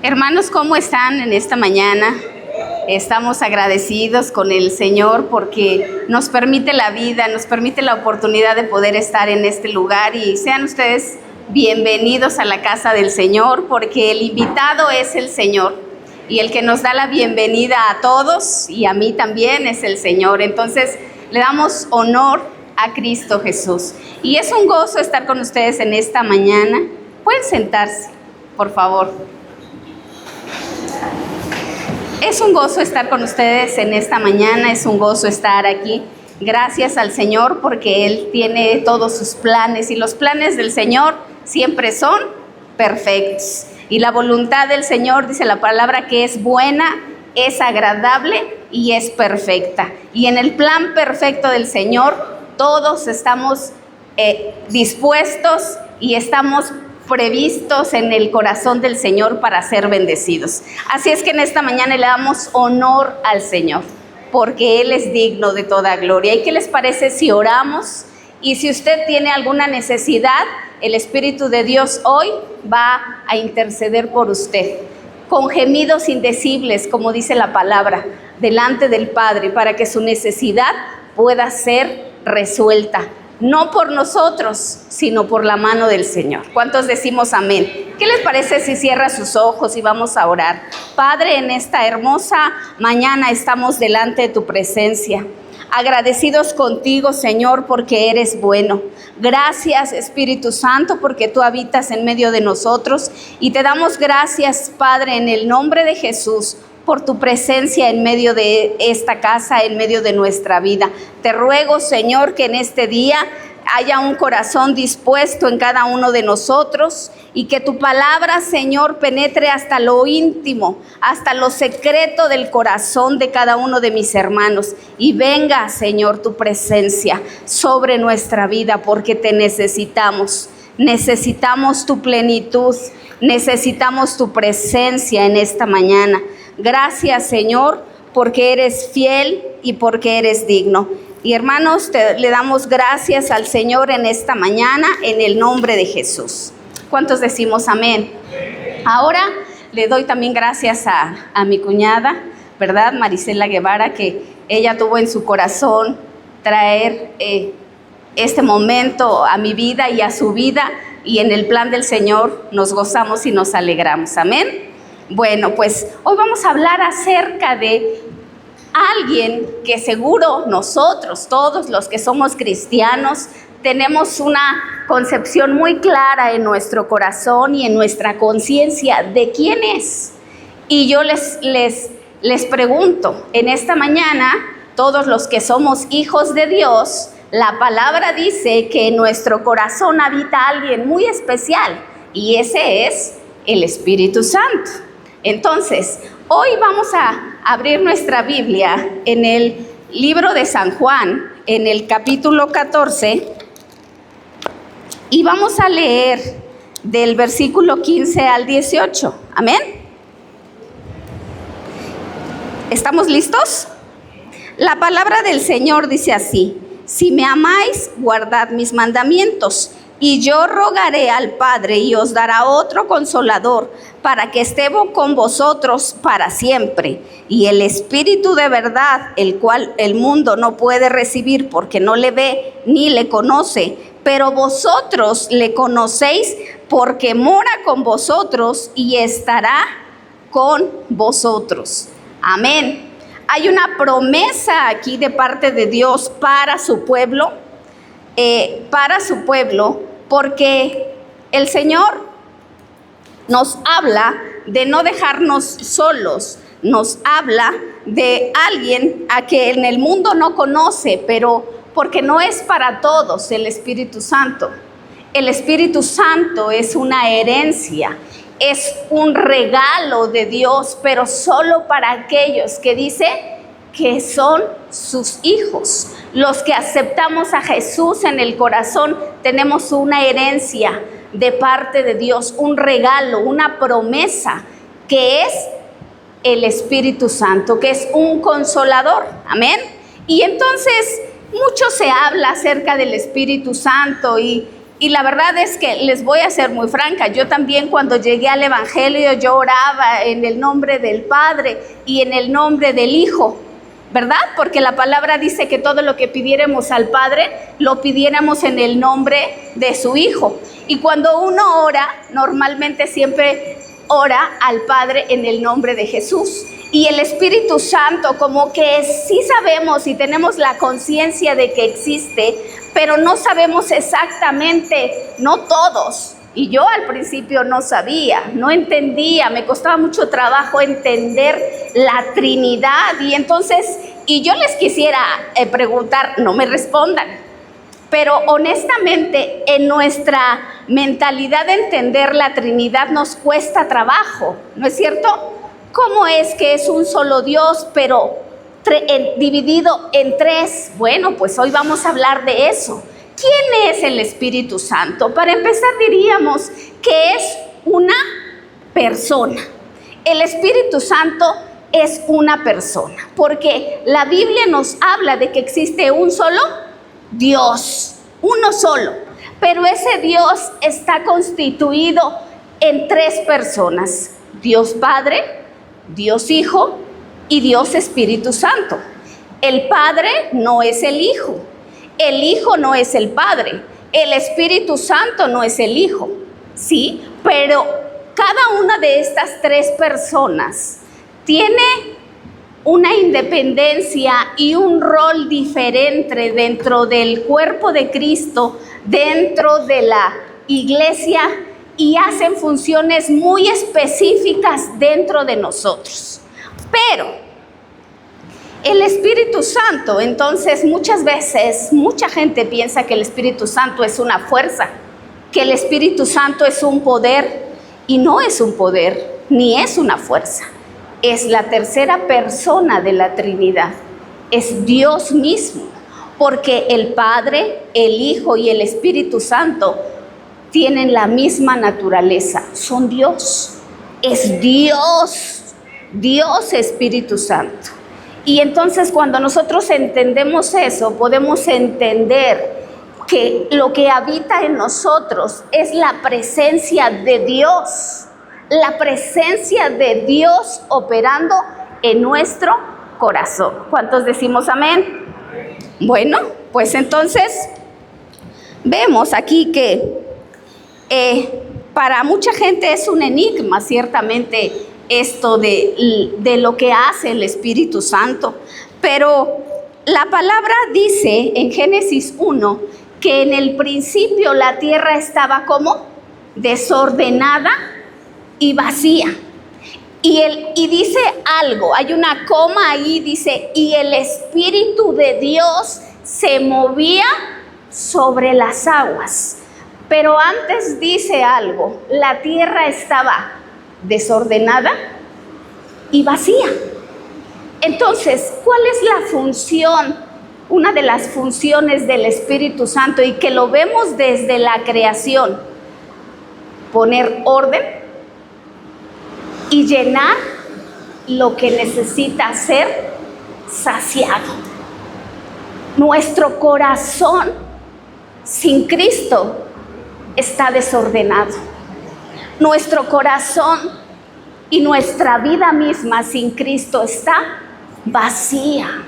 Hermanos, ¿cómo están en esta mañana? Estamos agradecidos con el Señor porque nos permite la vida, nos permite la oportunidad de poder estar en este lugar, y sean ustedes bienvenidos a la casa del Señor, porque el invitado es el Señor y el que nos da la bienvenida a todos y a mí también es el Señor. Entonces le damos honor a Cristo Jesús y es un gozo estar con ustedes en esta mañana. Pueden sentarse, por favor. Es un gozo estar con ustedes en esta mañana, es un gozo estar aquí. Gracias al Señor porque Él tiene todos sus planes y los planes del Señor siempre son perfectos. Y la voluntad del Señor, dice la palabra, que es buena, es agradable y es perfecta. Y en el plan perfecto del Señor todos estamos dispuestos y estamos previstos en el corazón del Señor para ser bendecidos. Así es que en esta mañana le damos honor al Señor, porque Él es digno de toda gloria. ¿Y qué les parece si oramos? Y si usted tiene alguna necesidad, el Espíritu de Dios hoy va a interceder por usted, con gemidos indecibles, como dice la palabra, delante del Padre, para que su necesidad pueda ser resuelta. No por nosotros, sino por la mano del Señor. ¿Cuántos decimos amén? ¿Qué les parece si cierra sus ojos y vamos a orar? Padre, en esta hermosa mañana estamos delante de tu presencia, agradecidos contigo, Señor, porque eres bueno. Gracias, Espíritu Santo, porque tú habitas en medio de nosotros, y te damos gracias, Padre, en el nombre de Jesús, por tu presencia en medio de esta casa, en medio de nuestra vida. Te ruego, Señor, que en este día haya un corazón dispuesto en cada uno de nosotros, y que tu palabra, Señor, penetre hasta lo íntimo, hasta lo secreto del corazón de cada uno de mis hermanos, y venga, Señor, tu presencia sobre nuestra vida, porque te necesitamos. Necesitamos tu plenitud, necesitamos tu presencia en esta mañana. Gracias, Señor, porque eres fiel y porque eres digno. Y hermanos, le damos gracias al Señor en esta mañana, en el nombre de Jesús. ¿Cuántos decimos amén? Ahora le doy también gracias a mi cuñada, ¿verdad? Marisela Guevara, que ella tuvo en su corazón traer este momento a mi vida y a su vida, y en el plan del Señor nos gozamos y nos alegramos. Amén. Bueno, pues hoy vamos a hablar acerca de alguien que seguro nosotros, todos los que somos cristianos, tenemos una concepción muy clara en nuestro corazón y en nuestra conciencia de quién es. Y yo les pregunto, en esta mañana, todos los que somos hijos de Dios, la palabra dice que en nuestro corazón habita alguien muy especial, y ese es el Espíritu Santo. Entonces, hoy vamos a abrir nuestra Biblia en el libro de San Juan, en el capítulo 14, y vamos a leer del versículo 15 al 18. ¿Amén? ¿Estamos listos? La palabra del Señor dice así: si me amáis, guardad mis mandamientos. Y yo rogaré al Padre, y os dará otro Consolador, para que esté con vosotros para siempre. Y el Espíritu de verdad, el cual el mundo no puede recibir, porque no le ve ni le conoce, pero vosotros le conocéis, porque mora con vosotros y estará con vosotros. Amén. Hay una promesa aquí de parte de Dios para su pueblo, porque el Señor nos habla de no dejarnos solos, nos habla de alguien a que en el mundo no conoce, pero porque no es para todos el Espíritu Santo. El Espíritu Santo es una herencia, es un regalo de Dios, pero solo para aquellos que dice que son sus hijos. Los que aceptamos a Jesús en el corazón tenemos una herencia de parte de Dios, un regalo, una promesa, que es el Espíritu Santo, que es un consolador. Amén. Y entonces mucho se habla acerca del Espíritu Santo, y Y la verdad es que les voy a ser muy franca, yo también cuando llegué al Evangelio yo oraba en el nombre del Padre y en el nombre del Hijo, ¿verdad? Porque la palabra dice que todo lo que pidiéramos al Padre, lo pidiéramos en el nombre de su Hijo. Y cuando uno ora, normalmente siempre ora al Padre en el nombre de Jesús. Y el Espíritu Santo, como que sí sabemos y tenemos la conciencia de que existe, pero no sabemos exactamente, no todos. Y yo al principio no sabía, no entendía, me costaba mucho trabajo entender la Trinidad. Y entonces, y yo les quisiera preguntar, no me respondan, pero honestamente en nuestra mentalidad de entender la Trinidad nos cuesta trabajo, ¿no es cierto? ¿Cómo es que es un solo Dios, pero dividido en tres? Bueno, pues hoy vamos a hablar de eso. ¿Quién es el Espíritu Santo? Para empezar diríamos que es una persona. El Espíritu Santo es una persona, porque la Biblia nos habla de que existe un solo Dios, uno solo, pero ese Dios está constituido en tres personas: Dios Padre, Dios Hijo y Dios Espíritu Santo. El Padre no es el Hijo, el Hijo no es el Padre, el Espíritu Santo no es el Hijo, ¿sí? Pero cada una de estas tres personas tiene una independencia y un rol diferente dentro del cuerpo de Cristo, dentro de la iglesia, y hacen funciones muy específicas dentro de nosotros. Pero el Espíritu Santo, entonces muchas veces, mucha gente piensa que el Espíritu Santo es una fuerza, que el Espíritu Santo es un poder, y no es un poder, ni es una fuerza. Es la tercera persona de la Trinidad, es Dios mismo, porque el Padre, el Hijo y el Espíritu Santo tienen la misma naturaleza, son Dios, es Dios, Dios Espíritu Santo. Y entonces cuando nosotros entendemos eso, podemos entender que lo que habita en nosotros es la presencia de Dios, la presencia de Dios operando en nuestro corazón. ¿Cuántos decimos amén? Bueno, pues entonces vemos aquí que para mucha gente es un enigma, ciertamente, esto de lo que hace el Espíritu Santo. Pero la palabra dice en Génesis 1 que en el principio la tierra estaba como desordenada y vacía. Y dice algo, hay una coma ahí, dice, y el Espíritu de Dios se movía sobre las aguas. Pero antes dice algo, la tierra estaba desordenada y vacía. Entonces, ¿cuál es la función? Una de las funciones del Espíritu Santo, y que lo vemos desde la creación: poner orden y llenar lo que necesita ser saciado. Nuestro corazón sin Cristo está desordenado. Nuestro corazón y nuestra vida misma sin Cristo está vacía.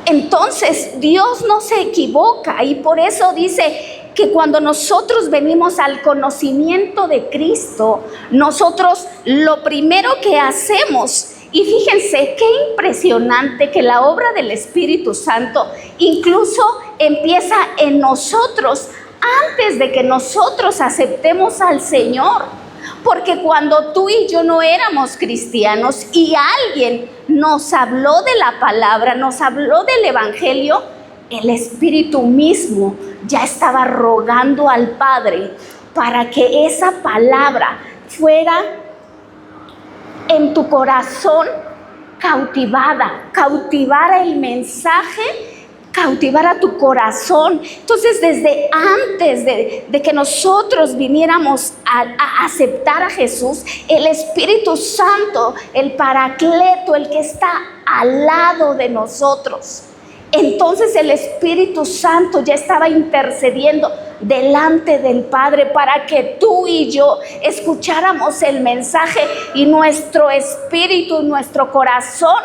Entonces Dios no se equivoca, y por eso dice que cuando nosotros venimos al conocimiento de Cristo, nosotros lo primero que hacemos, y fíjense qué impresionante que la obra del Espíritu Santo incluso empieza en nosotros antes de que nosotros aceptemos al Señor. Porque cuando tú y yo no éramos cristianos y alguien nos habló de la palabra, nos habló del Evangelio, el Espíritu mismo ya estaba rogando al Padre para que esa palabra fuera en tu corazón cautivara el mensaje, cautivara tu corazón. Entonces, desde antes de que nosotros viniéramos a aceptar a Jesús, el Espíritu Santo, el Paracleto, el que está al lado de nosotros, Entonces el Espíritu Santo ya estaba intercediendo delante del Padre para que tú y yo escucháramos el mensaje y nuestro espíritu, nuestro corazón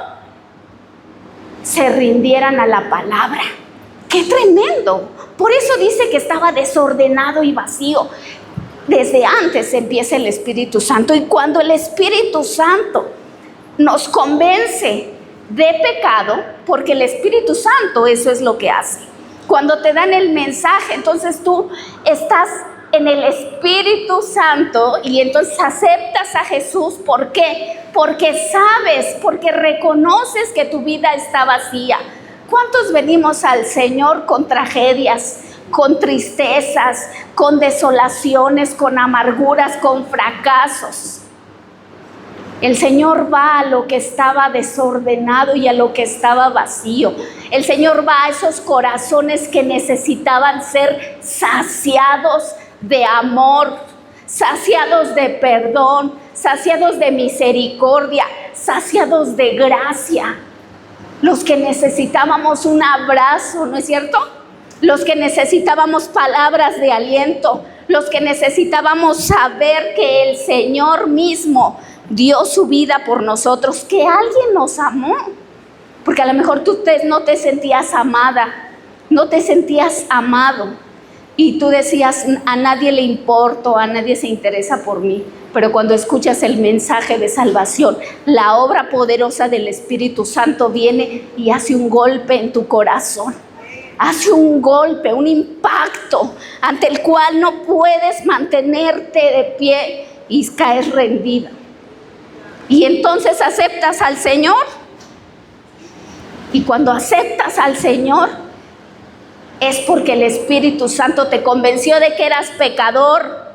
se rindieran a la palabra. ¡Qué tremendo! Por eso dice que estaba desordenado y vacío. Desde antes empieza el Espíritu Santo, y cuando el Espíritu Santo nos convence de pecado, porque el Espíritu Santo eso es lo que hace. Cuando te dan el mensaje, entonces tú estás en el Espíritu Santo y entonces aceptas a Jesús. ¿Por qué? Porque sabes, porque reconoces que tu vida está vacía. ¿Cuántos venimos al Señor con tragedias, con tristezas, con desolaciones, con amarguras, con fracasos? El Señor va a lo que estaba desordenado y a lo que estaba vacío. El Señor va a esos corazones que necesitaban ser saciados de amor, saciados de perdón, saciados de misericordia, saciados de gracia. Los que necesitábamos un abrazo, ¿no es cierto? Los que necesitábamos palabras de aliento, los que necesitábamos saber que el Señor mismo dio su vida por nosotros, que alguien nos amó. Porque a lo mejor tú no te sentías amada, no te sentías amado, y tú decías, a nadie le importo, a nadie se interesa por mí. Pero cuando escuchas el mensaje de salvación, la obra poderosa del Espíritu Santo viene y hace un golpe en tu corazón. Hace un golpe, un impacto ante el cual no puedes mantenerte de pie y caes rendida. Y entonces aceptas al Señor. Y cuando aceptas al Señor, es porque el Espíritu Santo te convenció de que eras pecador,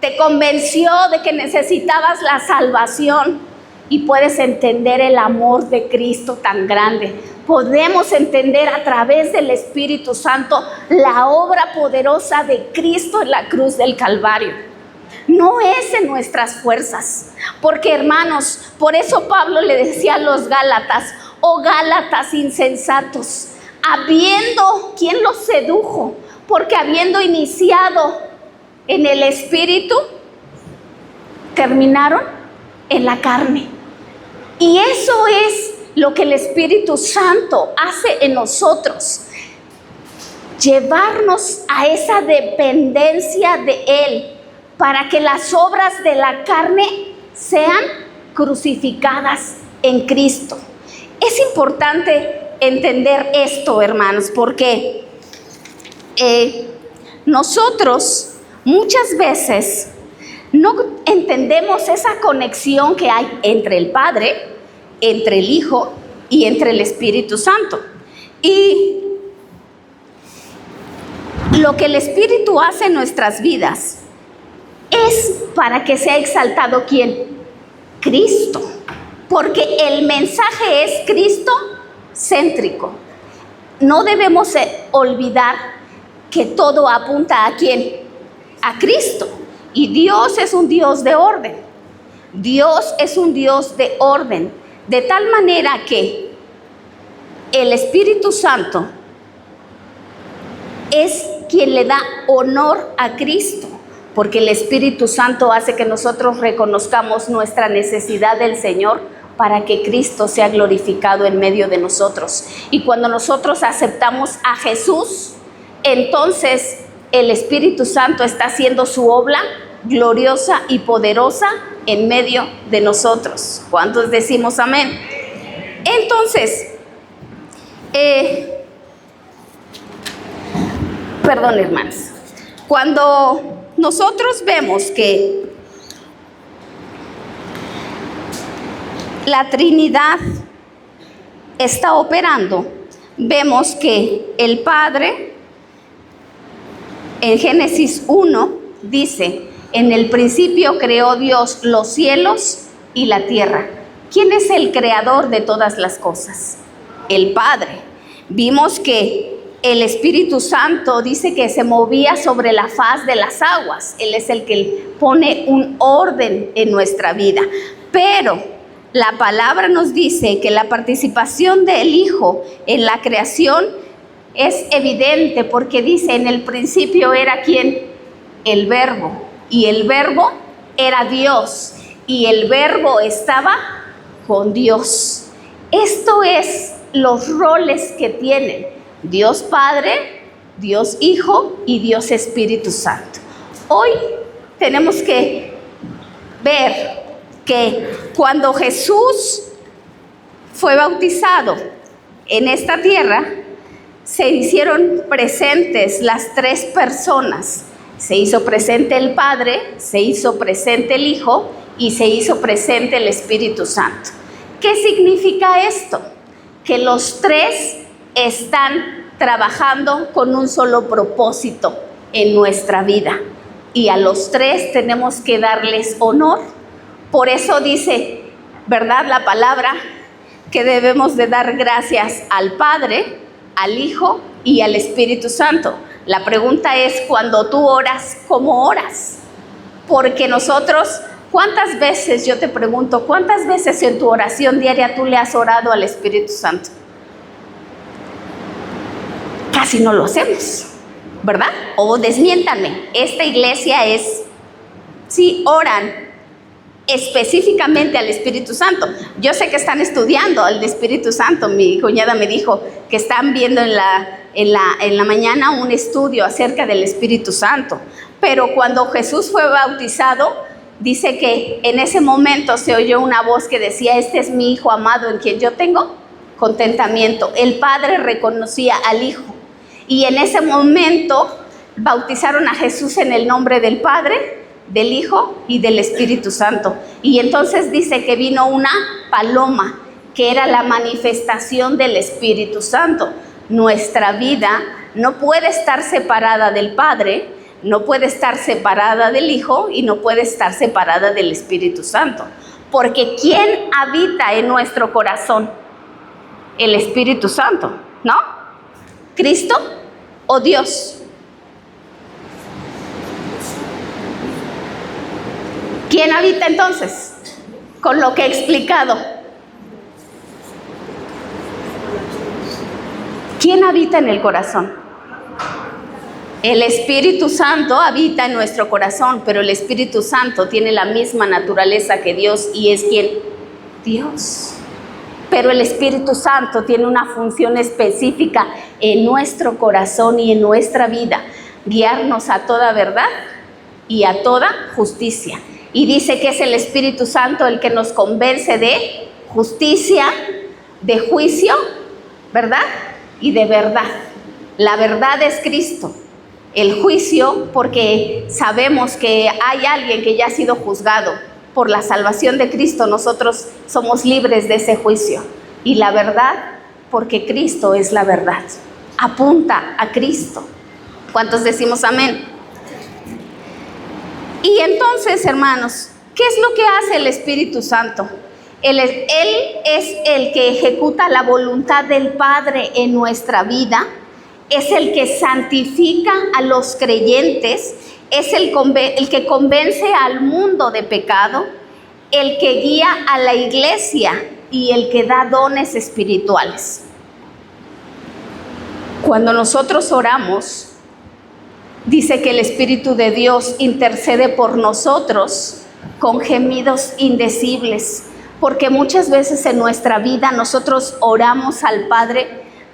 te convenció de que necesitabas la salvación, y puedes entender el amor de Cristo tan grande. Podemos entender a través del Espíritu Santo la obra poderosa de Cristo en la cruz del Calvario. No es en nuestras fuerzas, porque hermanos, por eso Pablo le decía a los Gálatas, oh Gálatas insensatos, ¿quién los sedujo? Porque habiendo iniciado en el Espíritu, terminaron en la carne. Y eso es lo que el Espíritu Santo hace en nosotros, llevarnos a esa dependencia de Él, para que las obras de la carne sean crucificadas en Cristo. Es importante entender esto, hermanos, porque nosotros muchas veces no entendemos esa conexión que hay entre el Padre, entre el Hijo y entre el Espíritu Santo. Y lo que el Espíritu hace en nuestras vidas es para que sea exaltado ¿quién? Cristo. Porque el mensaje es Cristo céntrico. No debemos olvidar que todo apunta ¿a quién? A Cristo. Y Dios es un Dios de orden. Dios es un Dios de orden. De tal manera que el Espíritu Santo es quien le da honor a Cristo. Porque el Espíritu Santo hace que nosotros reconozcamos nuestra necesidad del Señor para que Cristo sea glorificado en medio de nosotros. Y cuando nosotros aceptamos a Jesús, entonces el Espíritu Santo está haciendo su obra gloriosa y poderosa en medio de nosotros. ¿Cuántos decimos amén? Entonces, perdón, hermanos, cuando nosotros vemos que la Trinidad está operando, vemos que el Padre, en Génesis 1, dice, en el principio creó Dios los cielos y la tierra. ¿Quién es el creador de todas las cosas? El Padre. Vimos que el Espíritu Santo dice que se movía sobre la faz de las aguas. Él es el que pone un orden en nuestra vida. Pero la palabra nos dice que la participación del Hijo en la creación es evidente porque dice, en el principio era ¿quién? El Verbo, y el Verbo era Dios, y el Verbo estaba con Dios. Esto es los roles que tienen Dios Padre, Dios Hijo y Dios Espíritu Santo. Hoy tenemos que ver que cuando Jesús fue bautizado en esta tierra, se hicieron presentes las tres personas. Se hizo presente el Padre, se hizo presente el Hijo y se hizo presente el Espíritu Santo. ¿Qué significa esto? Que los tres están trabajando con un solo propósito en nuestra vida. Y a los tres tenemos que darles honor. Por eso dice, ¿verdad?, la palabra, que debemos de dar gracias al Padre, al Hijo y al Espíritu Santo. La pregunta es, cuando tú oras, ¿cómo oras? Porque nosotros, ¿cuántas veces, yo te pregunto, cuántas veces en tu oración diaria tú le has orado al Espíritu Santo? Casi no lo hacemos, ¿verdad? O desmiéntanme, esta iglesia es, sí, oran específicamente al Espíritu Santo. Yo sé que están estudiando al Espíritu Santo. Mi cuñada me dijo que están viendo en la mañana un estudio acerca del Espíritu Santo. Pero cuando Jesús fue bautizado, dice que en ese momento se oyó una voz que decía, este es mi Hijo amado en quien yo tengo contentamiento. El Padre reconocía al Hijo. Y en ese momento bautizaron a Jesús en el nombre del Padre, del Hijo y del Espíritu Santo. Y entonces dice que vino una paloma, que era la manifestación del Espíritu Santo. Nuestra vida no puede estar separada del Padre, no puede estar separada del Hijo y no puede estar separada del Espíritu Santo. Porque ¿quién habita en nuestro corazón? El Espíritu Santo, ¿no? ¿Cristo o Dios? ¿Quién habita entonces? Con lo que he explicado. ¿Quién habita en el corazón? El Espíritu Santo habita en nuestro corazón, pero el Espíritu Santo tiene la misma naturaleza que Dios y es ¿quién? Dios. Pero el Espíritu Santo tiene una función específica en nuestro corazón y en nuestra vida, guiarnos a toda verdad y a toda justicia. Y dice que es el Espíritu Santo el que nos convence de justicia, de juicio, ¿verdad? Y de verdad. La verdad es Cristo. El juicio, porque sabemos que hay alguien que ya ha sido juzgado. Por la salvación de Cristo, nosotros somos libres de ese juicio. Y la verdad, porque Cristo es la verdad. Apunta a Cristo. ¿Cuántos decimos amén? Y entonces, hermanos, ¿qué es lo que hace el Espíritu Santo? Él es el que ejecuta la voluntad del Padre en nuestra vida, es el que santifica a los creyentes, es el que convence al mundo de pecado, el que guía a la iglesia y el que da dones espirituales. Cuando nosotros oramos, dice que el Espíritu de Dios intercede por nosotros con gemidos indecibles, porque muchas veces en nuestra vida nosotros oramos al Padre,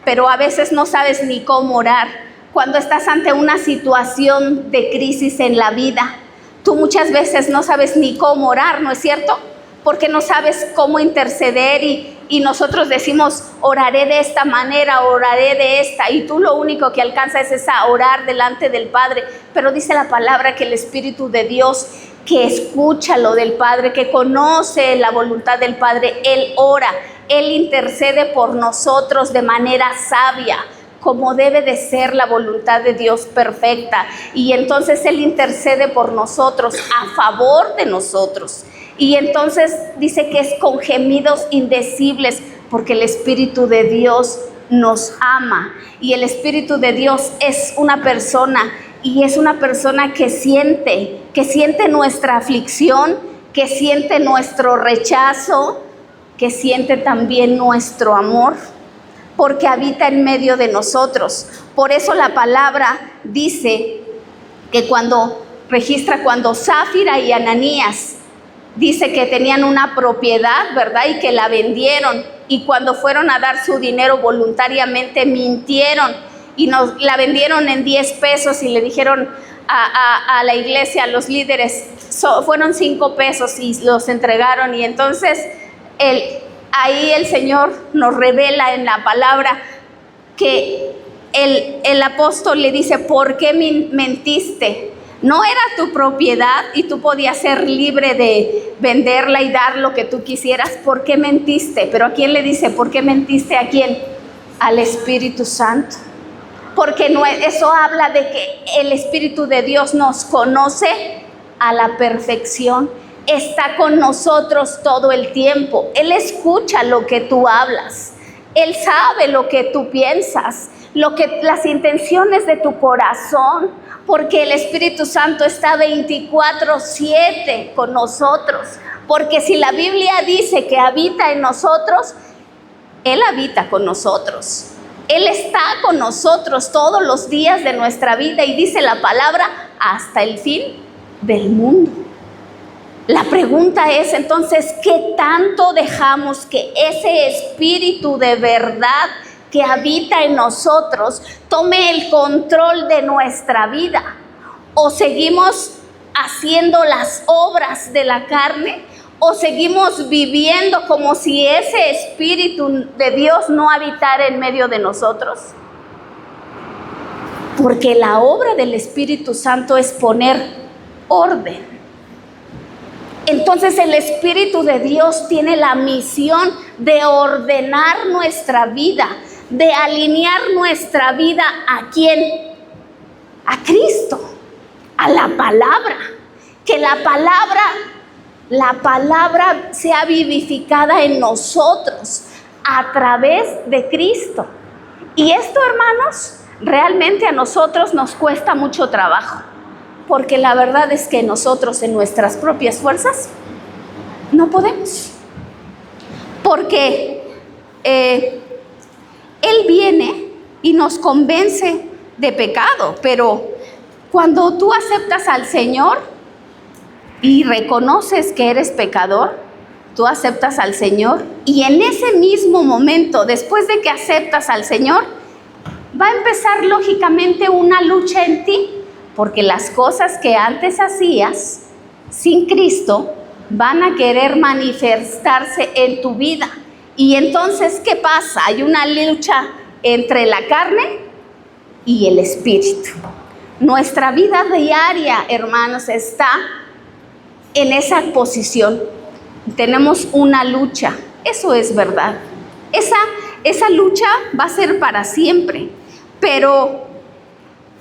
pero a veces no sabes ni cómo orar. Cuando estás ante una situación de crisis en la vida, tú muchas veces no sabes ni cómo orar, ¿no es cierto? Porque no sabes cómo interceder y nosotros decimos, oraré de esta manera, oraré de esta, y tú lo único que alcanzas es a orar delante del Padre. Pero dice la palabra que el Espíritu de Dios, que escucha lo del Padre, que conoce la voluntad del Padre, Él ora, Él intercede por nosotros de manera sabia, como debe de ser la voluntad de Dios perfecta. Y entonces Él intercede por nosotros, a favor de nosotros. Y entonces dice que es con gemidos indecibles, porque el Espíritu de Dios nos ama. Y el Espíritu de Dios es una persona, y es una persona que siente nuestra aflicción, que siente nuestro rechazo, que siente también nuestro amor, porque habita en medio de nosotros. Por eso la palabra dice que cuando Sáfira y Ananías dice que tenían una propiedad, ¿verdad? Y que la vendieron, y cuando fueron a dar su dinero voluntariamente mintieron y la vendieron en 10 pesos y le dijeron a la iglesia, a los líderes, fueron 5 pesos y los entregaron. Y entonces ahí el Señor nos revela en la palabra que el apóstol le dice: ¿por qué mentiste? No era tu propiedad y tú podías ser libre de venderla y dar lo que tú quisieras. ¿Por qué mentiste? Pero ¿a quién le dice? ¿Por qué mentiste? ¿A quién? Al Espíritu Santo. Porque eso habla de que el Espíritu de Dios nos conoce a la perfección. Está con nosotros todo el tiempo. Él escucha lo que tú hablas. Él sabe lo que tú piensas, las intenciones de tu corazón, porque el Espíritu Santo está 24/7 con nosotros. Porque si la Biblia dice que habita en nosotros, Él habita con nosotros. Él está con nosotros todos los días de nuestra vida, y dice la palabra, hasta el fin del mundo. La pregunta es entonces, ¿qué tanto dejamos que ese Espíritu de verdad que habita en nosotros tome el control de nuestra vida? ¿O seguimos haciendo las obras de la carne? ¿O seguimos viviendo como si ese Espíritu de Dios no habitara en medio de nosotros? Porque la obra del Espíritu Santo es poner orden. Entonces el Espíritu de Dios tiene la misión de ordenar nuestra vida, de alinear nuestra vida ¿a quién? A Cristo, a la palabra. Que la palabra sea vivificada en nosotros a través de Cristo. Y esto, hermanos, realmente a nosotros nos cuesta mucho trabajo. Porque la verdad es que nosotros en nuestras propias fuerzas no podemos. Porque Él viene y nos convence de pecado. Pero cuando tú aceptas al Señor y reconoces que eres pecador, tú aceptas al Señor. Y en ese mismo momento, después de que aceptas al Señor, va a empezar lógicamente una lucha en ti. Porque las cosas que antes hacías sin Cristo van a querer manifestarse en tu vida. Y entonces, ¿qué pasa? Hay una lucha entre la carne y el Espíritu. Nuestra vida diaria, hermanos, está en esa posición. Tenemos una lucha. Eso es verdad. Esa lucha va a ser para siempre. Pero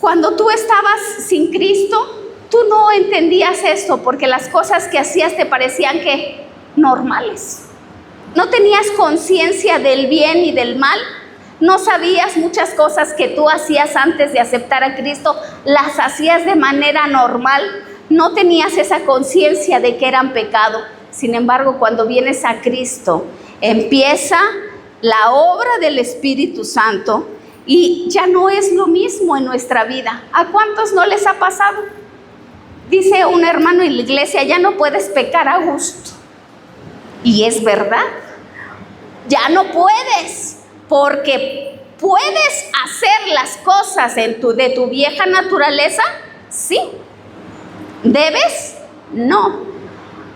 cuando tú estabas sin Cristo, tú no entendías esto, porque las cosas que hacías te parecían que normales. No tenías conciencia del bien y del mal. No sabías muchas cosas que tú hacías antes de aceptar a Cristo, las hacías de manera normal. No tenías esa conciencia de que eran pecado. Sin embargo, cuando vienes a Cristo, empieza la obra del Espíritu Santo. Y ya no es lo mismo en nuestra vida. ¿A cuántos no les ha pasado? Dice un hermano en la iglesia, ya no puedes pecar a gusto. Y es verdad. Ya no puedes, porque puedes hacer las cosas de tu vieja naturaleza, sí. ¿Debes? No.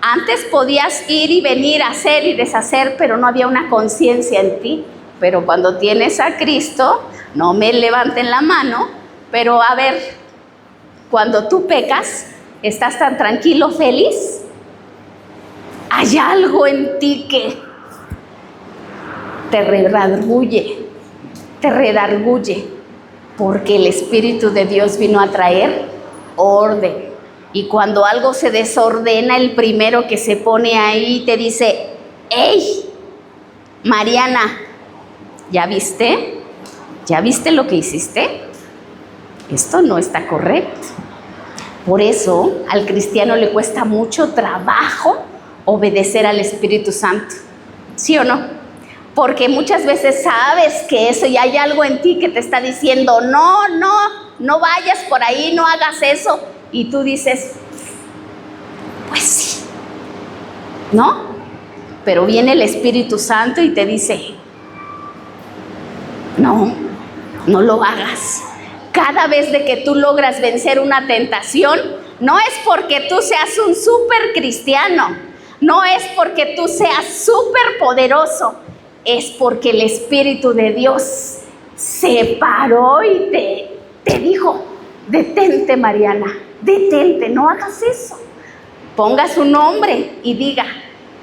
Antes podías ir y venir, hacer y deshacer, pero no había una conciencia en ti. Pero cuando tienes a Cristo, no me levanten la mano, pero a ver, cuando tú pecas, ¿estás tan tranquilo, feliz? Hay algo en ti que te redarguye, porque el Espíritu de Dios vino a traer orden. Y cuando algo se desordena, el primero que se pone ahí te dice: ¡hey, Mariana! ¿Ya viste? ¿Ya viste lo que hiciste? Esto no está correcto. Por eso al cristiano le cuesta mucho trabajo obedecer al Espíritu Santo. ¿Sí o no? Porque muchas veces sabes que eso y hay algo en ti que te está diciendo, no vayas por ahí, no hagas eso. Y tú dices, pues sí, ¿no? Pero viene el Espíritu Santo y te dice, no lo hagas. Cada vez de que tú logras vencer una tentación, no es porque tú seas un súper cristiano, no es porque tú seas súper poderoso, es porque el Espíritu de Dios se paró y te dijo, detente, Mariana, detente, no hagas eso. Ponga su nombre y diga,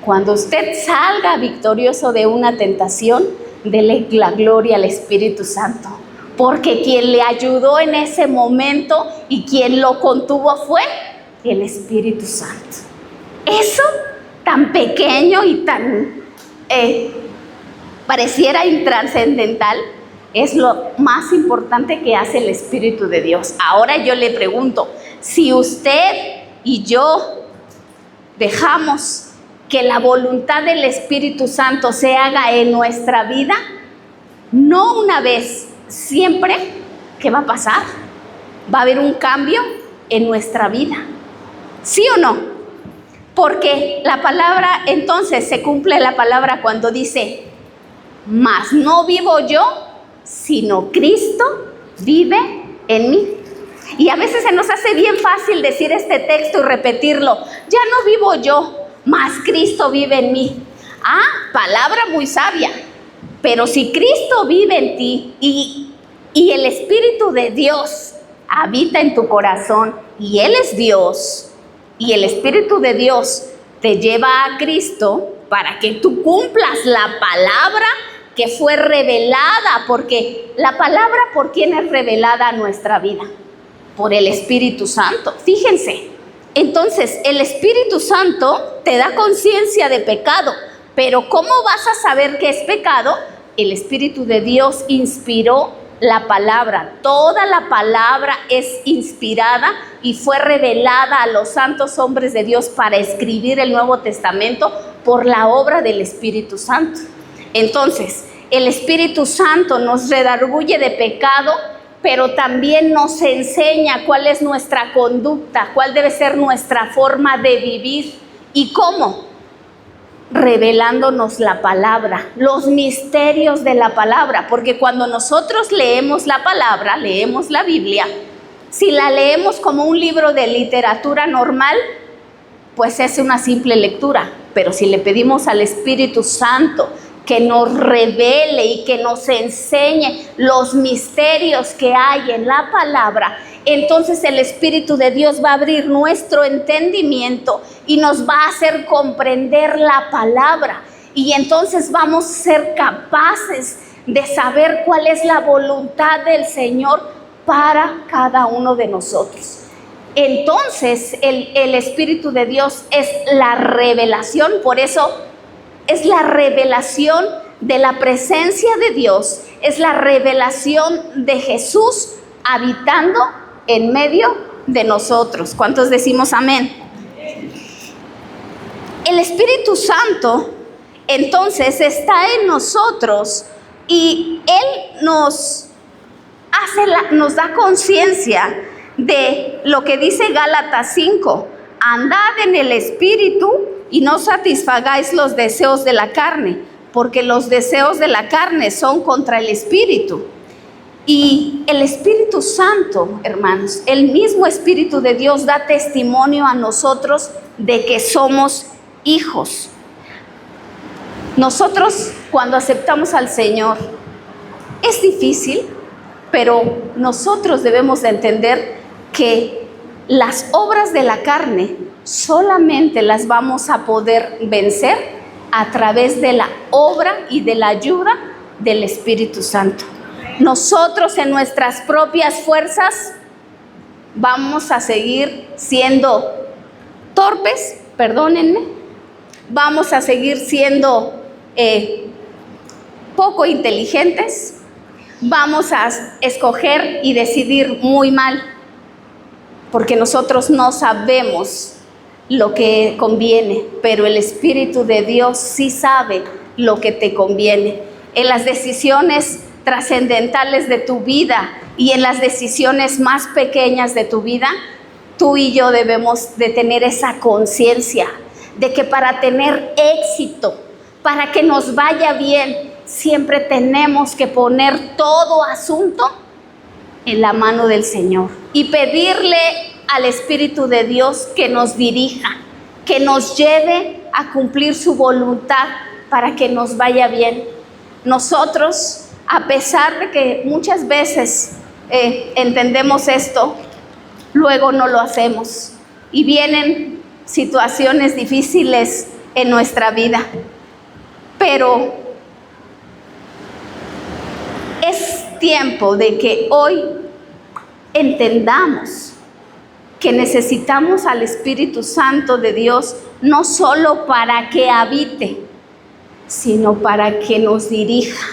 cuando usted salga victorioso de una tentación, dele la gloria al Espíritu Santo, porque quien le ayudó en ese momento y quien lo contuvo fue el Espíritu Santo. Eso tan pequeño y tan pareciera intrascendental es lo más importante que hace el Espíritu de Dios. Ahora yo le pregunto, si usted y yo dejamos que la voluntad del Espíritu Santo se haga en nuestra vida, no una vez, siempre, ¿qué va a pasar? Va a haber un cambio en nuestra vida. ¿Sí o no? Porque la palabra, entonces se cumple la palabra cuando dice, mas no vivo yo, sino Cristo vive en mí. Y a veces se nos hace bien fácil decir este texto y repetirlo. Ya no vivo yo, mas Cristo vive en mí. Palabra muy sabia. Pero si Cristo vive en ti y el Espíritu de Dios habita en tu corazón y Él es Dios y el Espíritu de Dios te lleva a Cristo para que tú cumplas la palabra que fue revelada, porque la palabra, ¿por quién es revelada a nuestra vida? Por el Espíritu Santo. Fíjense, entonces el Espíritu Santo te da conciencia de pecado, pero ¿cómo vas a saber que es pecado? El Espíritu de Dios inspiró la palabra. Toda la palabra es inspirada y fue revelada a los santos hombres de Dios para escribir el Nuevo Testamento por la obra del Espíritu Santo. Entonces, el Espíritu Santo nos redarguye de pecado, pero también nos enseña cuál es nuestra conducta, cuál debe ser nuestra forma de vivir. ¿Y cómo? Revelándonos la palabra, los misterios de la palabra, porque cuando nosotros leemos la palabra, leemos la Biblia, si la leemos como un libro de literatura normal, pues es una simple lectura, pero si le pedimos al Espíritu Santo que nos revele y que nos enseñe los misterios que hay en la palabra, entonces el Espíritu de Dios va a abrir nuestro entendimiento y nos va a hacer comprender la palabra. Y entonces vamos a ser capaces de saber cuál es la voluntad del Señor para cada uno de nosotros. Entonces el Espíritu de Dios es la revelación, por eso es la revelación de la presencia de Dios, es la revelación de Jesús habitando en medio de nosotros. ¿Cuántos decimos amén? El Espíritu Santo entonces está en nosotros y Él nos da conciencia de lo que dice Gálatas 5. Andad en el Espíritu y no satisfagáis los deseos de la carne, porque los deseos de la carne son contra el Espíritu. Y el Espíritu Santo, hermanos, el mismo Espíritu de Dios da testimonio a nosotros de que somos hijos. Nosotros, cuando aceptamos al Señor, es difícil, pero nosotros debemos de entender que las obras de la carne solamente las vamos a poder vencer a través de la obra y de la ayuda del Espíritu Santo. Nosotros en nuestras propias fuerzas vamos a seguir siendo torpes, perdónenme, vamos a seguir siendo poco inteligentes, vamos a escoger y decidir muy mal, porque nosotros no sabemos lo que conviene, pero el Espíritu de Dios sí sabe lo que te conviene. En las decisiones trascendentales de tu vida y en las decisiones más pequeñas de tu vida, tú y yo debemos de tener esa conciencia de que para tener éxito, para que nos vaya bien, siempre tenemos que poner todo asunto en la mano del Señor y pedirle al Espíritu de Dios que nos dirija, que nos lleve a cumplir su voluntad para que nos vaya bien. Nosotros, a pesar de que muchas veces entendemos esto, luego no lo hacemos y vienen situaciones difíciles en nuestra vida. Pero es tiempo de que hoy entendamos que necesitamos al Espíritu Santo de Dios no solo para que habite, sino para que nos dirija.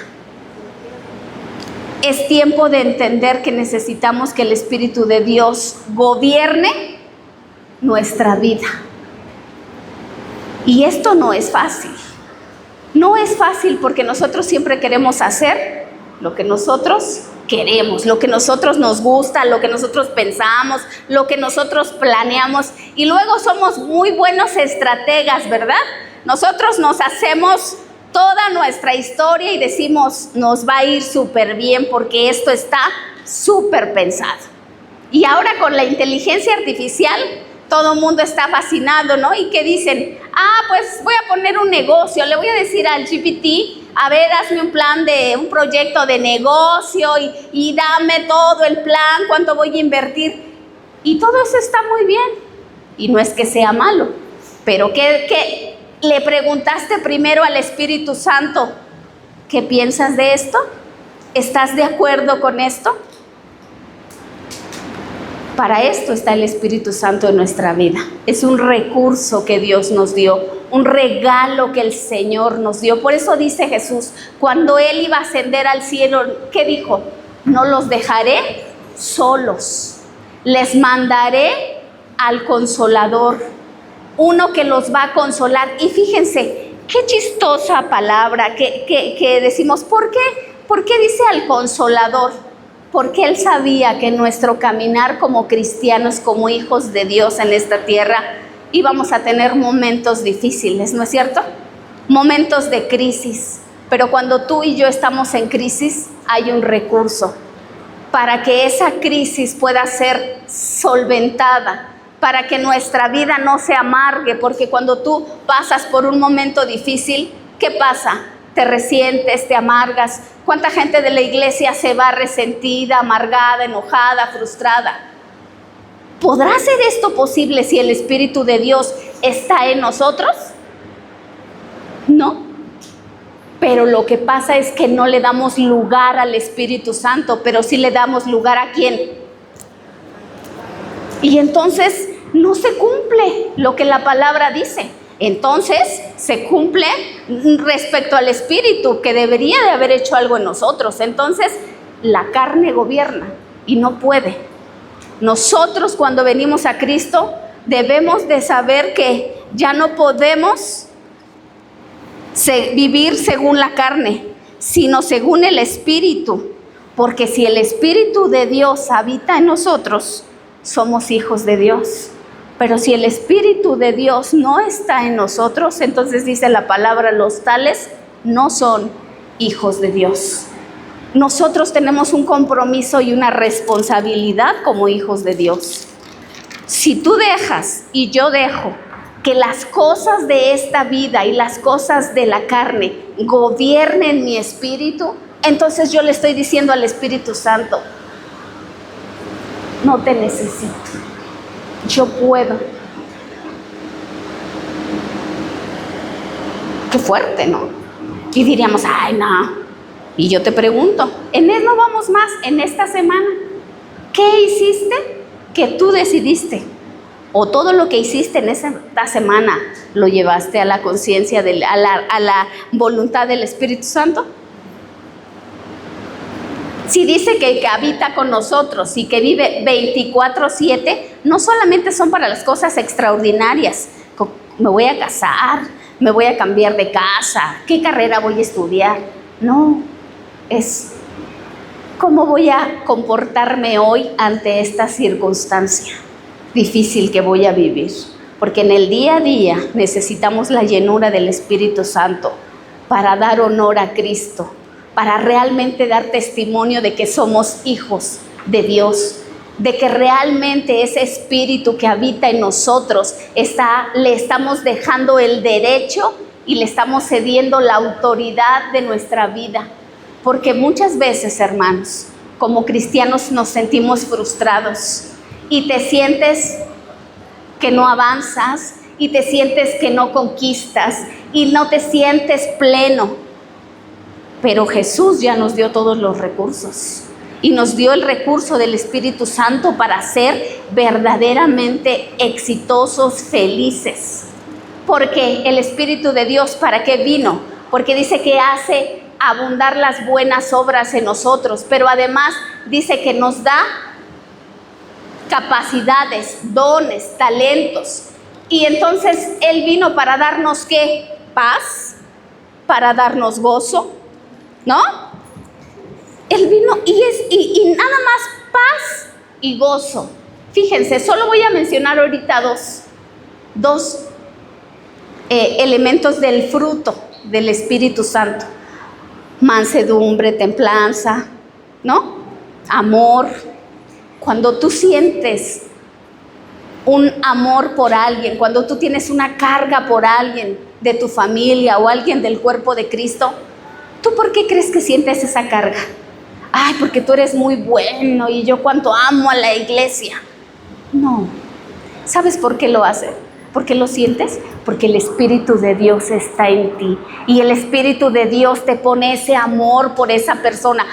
Es tiempo de entender que necesitamos que el Espíritu de Dios gobierne nuestra vida. Y esto no es fácil. No es fácil porque nosotros siempre queremos hacer lo que nosotros queremos, lo que nosotros nos gusta, lo que nosotros pensamos, lo que nosotros planeamos. Y luego somos muy buenos estrategas, ¿verdad? Nosotros nos hacemos toda nuestra historia y decimos, nos va a ir súper bien porque esto está súper pensado. Y ahora con la inteligencia artificial, todo el mundo está fascinado, ¿no? Y que dicen, pues voy a poner un negocio, le voy a decir al GPT, a ver, hazme un plan de un proyecto de negocio y dame todo el plan, cuánto voy a invertir. Y todo eso está muy bien. Y no es que sea malo, pero ¿qué le preguntaste primero al Espíritu Santo? ¿Qué piensas de esto? ¿Estás de acuerdo con esto? Para esto está el Espíritu Santo en nuestra vida. Es un recurso que Dios nos dio, un regalo que el Señor nos dio. Por eso dice Jesús, cuando Él iba a ascender al cielo, ¿qué dijo? No los dejaré solos, les mandaré al Consolador, uno que los va a consolar. Y fíjense, qué chistosa palabra que decimos, ¿por qué? ¿Por qué dice al Consolador? Porque Él sabía que nuestro caminar como cristianos, como hijos de Dios en esta tierra, íbamos a tener momentos difíciles, ¿no es cierto? Momentos de crisis. Pero cuando tú y yo estamos en crisis, hay un recurso para que esa crisis pueda ser solventada, para que nuestra vida no se amargue, porque cuando tú pasas por un momento difícil, ¿qué pasa? Te resientes, te amargas. ¿Cuánta gente de la iglesia se va resentida, amargada, enojada, frustrada? ¿Podrá ser esto posible si el Espíritu de Dios está en nosotros? No. Pero lo que pasa es que no le damos lugar al Espíritu Santo, pero sí le damos lugar ¿a quién? Y entonces no se cumple lo que la palabra dice. Entonces se cumple respecto al Espíritu, que debería de haber hecho algo en nosotros. Entonces la carne gobierna y no puede. Nosotros cuando venimos a Cristo debemos de saber que ya no podemos vivir según la carne, sino según el Espíritu. Porque si el Espíritu de Dios habita en nosotros, somos hijos de Dios. Pero si el Espíritu de Dios no está en nosotros, entonces dice la palabra, los tales no son hijos de Dios. Nosotros tenemos un compromiso y una responsabilidad como hijos de Dios. Si tú dejas y yo dejo que las cosas de esta vida y las cosas de la carne gobiernen mi espíritu, entonces yo le estoy diciendo al Espíritu Santo, no te necesito. Yo puedo. Qué fuerte, ¿no? Y diríamos, ay, no. Y yo te pregunto, en él no vamos más, en esta semana, ¿qué hiciste que tú decidiste? ¿O todo lo que hiciste en esta semana lo llevaste a la conciencia, a la voluntad del Espíritu Santo? Si dice que habita con nosotros y que vive 24/7, no solamente son para las cosas extraordinarias, me voy a casar, me voy a cambiar de casa, qué carrera voy a estudiar. No, es cómo voy a comportarme hoy ante esta circunstancia difícil que voy a vivir. Porque en el día a día necesitamos la llenura del Espíritu Santo para dar honor a Cristo, para realmente dar testimonio de que somos hijos de Dios, de que realmente ese espíritu que habita en nosotros le estamos dejando el derecho y le estamos cediendo la autoridad de nuestra vida. Porque muchas veces, hermanos, como cristianos nos sentimos frustrados y te sientes que no avanzas y te sientes que no conquistas y no te sientes pleno. Pero Jesús ya nos dio todos los recursos. Y nos dio el recurso del Espíritu Santo para ser verdaderamente exitosos, felices. Porque el Espíritu de Dios, ¿para qué vino? Porque dice que hace abundar las buenas obras en nosotros, pero además dice que nos da capacidades, dones, talentos. Y entonces Él vino para darnos ¿qué? Paz, para darnos gozo, ¿no? Él vino y nada más paz y gozo. Fíjense, solo voy a mencionar ahorita dos elementos del fruto del Espíritu Santo. Mansedumbre, templanza, ¿no? Amor. Cuando tú sientes un amor por alguien, cuando tú tienes una carga por alguien de tu familia o alguien del cuerpo de Cristo, ¿tú por qué crees que sientes esa carga? Ay, porque tú eres muy bueno y yo cuánto amo a la iglesia. No. ¿Sabes por qué lo haces? ¿Por qué lo sientes? Porque el Espíritu de Dios está en ti. Y el Espíritu de Dios te pone ese amor por esa persona.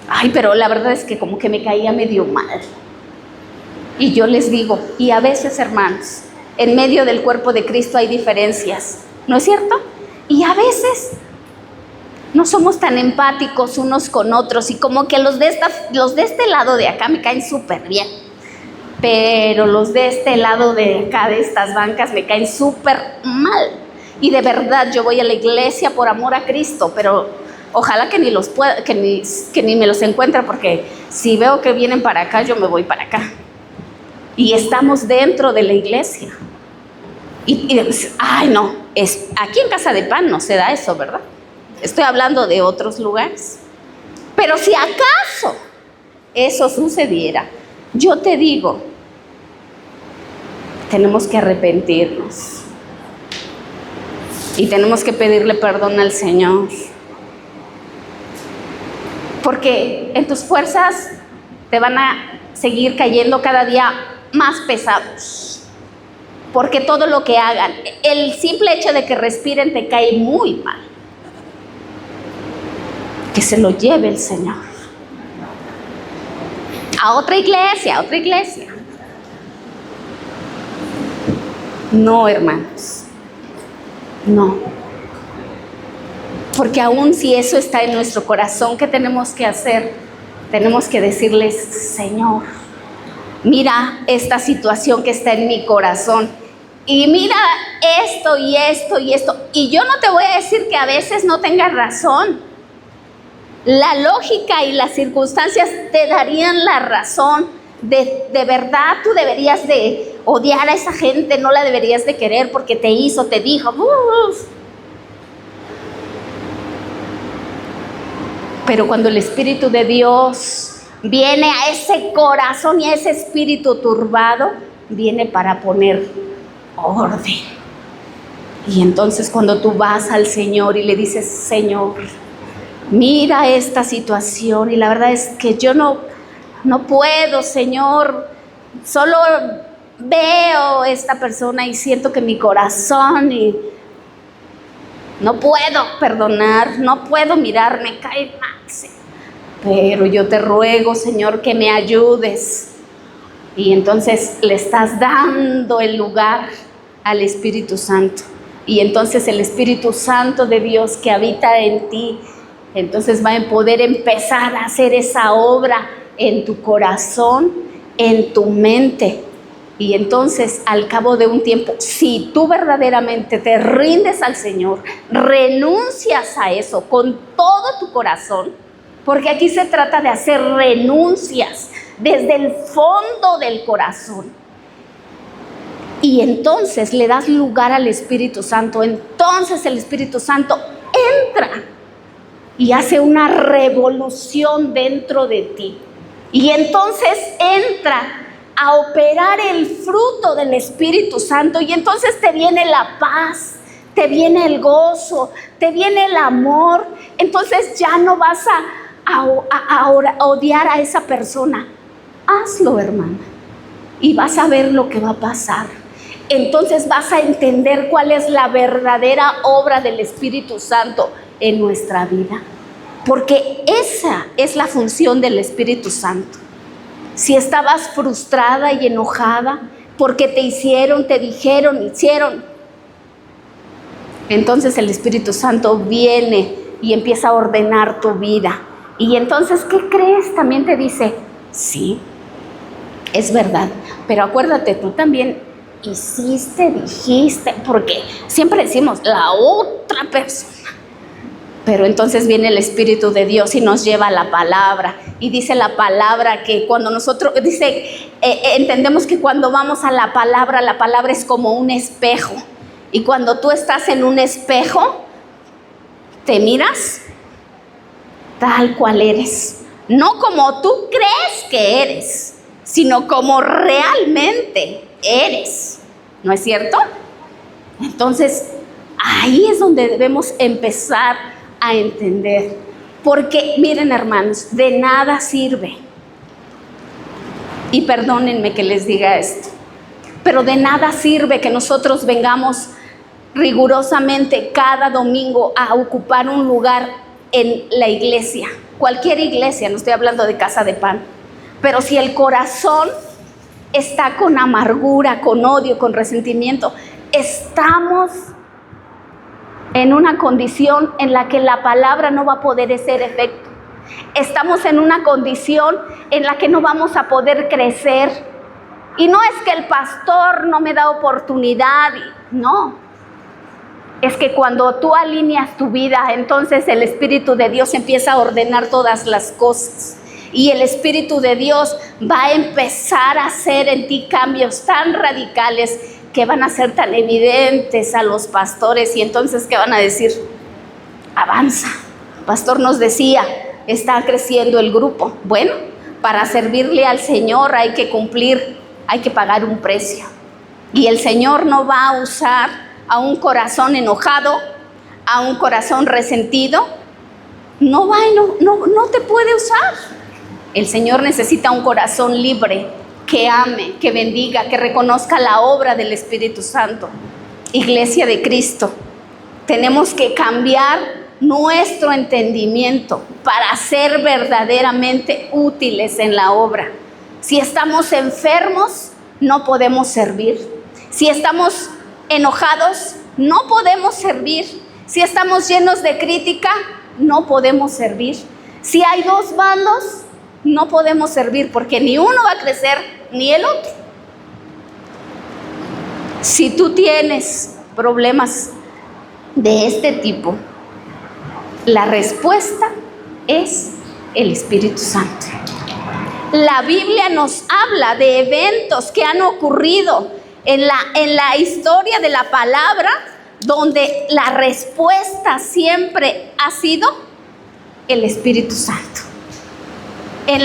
Ay, pero la verdad es que como que me caía medio mal. Y yo les digo, y a veces, hermanos, en medio del cuerpo de Cristo hay diferencias, ¿no es cierto? Y a veces no somos tan empáticos unos con otros y como que los de este lado de acá me caen súper bien, pero los de este lado de acá, de estas bancas, me caen súper mal. Y de verdad yo voy a la iglesia por amor a Cristo, pero ojalá que ni me los encuentre, porque si veo que vienen para acá, yo me voy para acá. Y estamos dentro de la iglesia. Ay no, aquí en Casa de Pan no se da eso, ¿verdad? Estoy hablando de otros lugares. Pero si acaso eso sucediera, yo te digo, tenemos que arrepentirnos. Y tenemos que pedirle perdón al Señor. Porque en tus fuerzas te van a seguir cayendo cada día más pesados. Porque todo lo que hagan, el simple hecho de que respiren te cae muy mal. Que se lo lleve el Señor. A otra iglesia, a otra iglesia. No, hermanos. No. Porque aún si eso está en nuestro corazón, ¿qué tenemos que hacer? Tenemos que decirles, Señor, mira esta situación que está en mi corazón. Y mira esto y esto y esto. Y yo no te voy a decir que a veces no tengas razón. La lógica y las circunstancias te darían la razón. De verdad tú deberías de odiar a esa gente, no la deberías de querer porque te hizo, te dijo. Pero cuando el Espíritu de Dios viene a ese corazón y a ese espíritu turbado, viene para poner orden. Y entonces cuando tú vas al Señor y le dices, Señor, mira esta situación y la verdad es que yo no puedo, Señor, solo veo esta persona y siento que mi corazón y no puedo perdonar, no puedo mirar, me cae mal, pero yo te ruego, Señor, que me ayudes. Y entonces le estás dando el lugar al Espíritu Santo. Y entonces el Espíritu Santo de Dios que habita en ti, entonces va a poder empezar a hacer esa obra en tu corazón, en tu mente. Y entonces, al cabo de un tiempo, si tú verdaderamente te rindes al Señor, renuncias a eso con todo tu corazón, porque aquí se trata de hacer renuncias desde el fondo del corazón. Y entonces le das lugar al Espíritu Santo. Entonces el Espíritu Santo entra y hace una revolución dentro de ti. Y entonces entra a operar el fruto del Espíritu Santo, y entonces te viene la paz, te viene el gozo, te viene el amor. Entonces ya no vas a odiar a esa persona. Hazlo, hermana, y vas a ver lo que va a pasar. Entonces vas a entender cuál es la verdadera obra del Espíritu Santo en nuestra vida, porque esa es la función del Espíritu Santo. Si estabas frustrada y enojada porque te hicieron, te dijeron, hicieron, entonces el Espíritu Santo viene y empieza a ordenar tu vida. Y entonces, ¿qué crees? También te dice, sí, es verdad, pero acuérdate, tú también hiciste, dijiste, porque siempre decimos la otra persona. Pero entonces viene el Espíritu de Dios y nos lleva a la palabra. Y dice la palabra que cuando nosotros, entendemos que cuando vamos a la palabra es como un espejo. Y cuando tú estás en un espejo, te miras tal cual eres. No como tú crees que eres, sino como realmente eres. ¿No es cierto? Entonces, ahí es donde debemos empezar a entender, porque miren, hermanos, de nada sirve, y perdónenme que les diga esto, pero de nada sirve que nosotros vengamos rigurosamente cada domingo a ocupar un lugar en la iglesia, cualquier iglesia, no estoy hablando de Casa de Pan, pero si el corazón está con amargura, con odio, con resentimiento, estamos en una condición en la que la palabra no va a poder hacer efecto. Estamos en una condición en la que no vamos a poder crecer. Y no es que el pastor no me da oportunidad, no. Es que cuando tú alineas tu vida, entonces el Espíritu de Dios empieza a ordenar todas las cosas. Y el Espíritu de Dios va a empezar a hacer en ti cambios tan radicales que van a ser tan evidentes a los pastores, y entonces ¿qué van a decir? Avanza. El pastor nos decía, está creciendo el grupo. Bueno, para servirle al Señor hay que cumplir, hay que pagar un precio. Y el Señor no va a usar a un corazón enojado, a un corazón resentido. No te puede usar. El Señor necesita un corazón libre, que ame, que bendiga, que reconozca la obra del Espíritu Santo. Iglesia de Cristo, tenemos que cambiar nuestro entendimiento para ser verdaderamente útiles en la obra. Si estamos enfermos, no podemos servir. Si estamos enojados, no podemos servir. Si estamos llenos de crítica, no podemos servir. Si hay dos bandos, no podemos servir, porque ni uno va a crecer ni el otro. Si tú tienes problemas de este tipo, la respuesta es el Espíritu Santo. La Biblia nos habla de eventos que han ocurrido en la historia de la palabra, donde la respuesta siempre ha sido el Espíritu Santo. En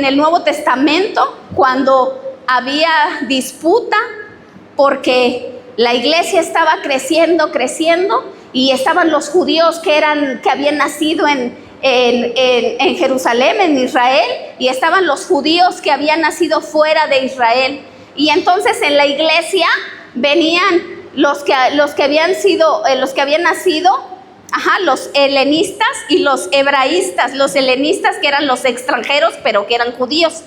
el Nuevo Testamento, cuando había disputa porque la iglesia estaba creciendo, y estaban los judíos que habían nacido en Jerusalén, en Israel, y estaban los judíos que habían nacido fuera de Israel. Y entonces en la iglesia venían los que habían nacido, los helenistas y los hebraístas. Los helenistas, que eran los extranjeros, pero que eran judíos,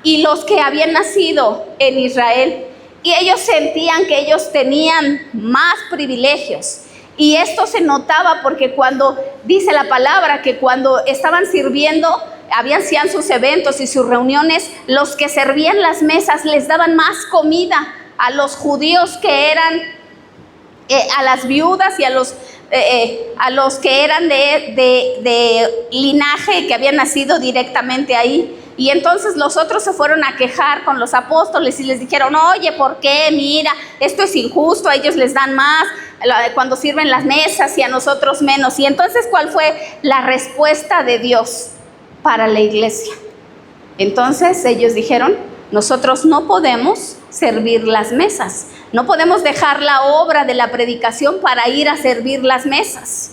y los que habían nacido en Israel. Y ellos sentían que ellos tenían más privilegios. Y esto se notaba porque cuando dice la palabra que cuando estaban sirviendo hacían sus eventos y sus reuniones, los que servían las mesas les daban más comida a los judíos que eran, a las viudas y a los que eran de linaje, que habían nacido directamente ahí. Y entonces los otros se fueron a quejar con los apóstoles y les dijeron: oye, ¿por qué? Mira, esto es injusto, a ellos les dan más cuando sirven las mesas y a nosotros menos. Y entonces, ¿cuál fue la respuesta de Dios para la iglesia? Entonces ellos dijeron: nosotros no podemos servir las mesas, no podemos dejar la obra de la predicación para ir a servir las mesas.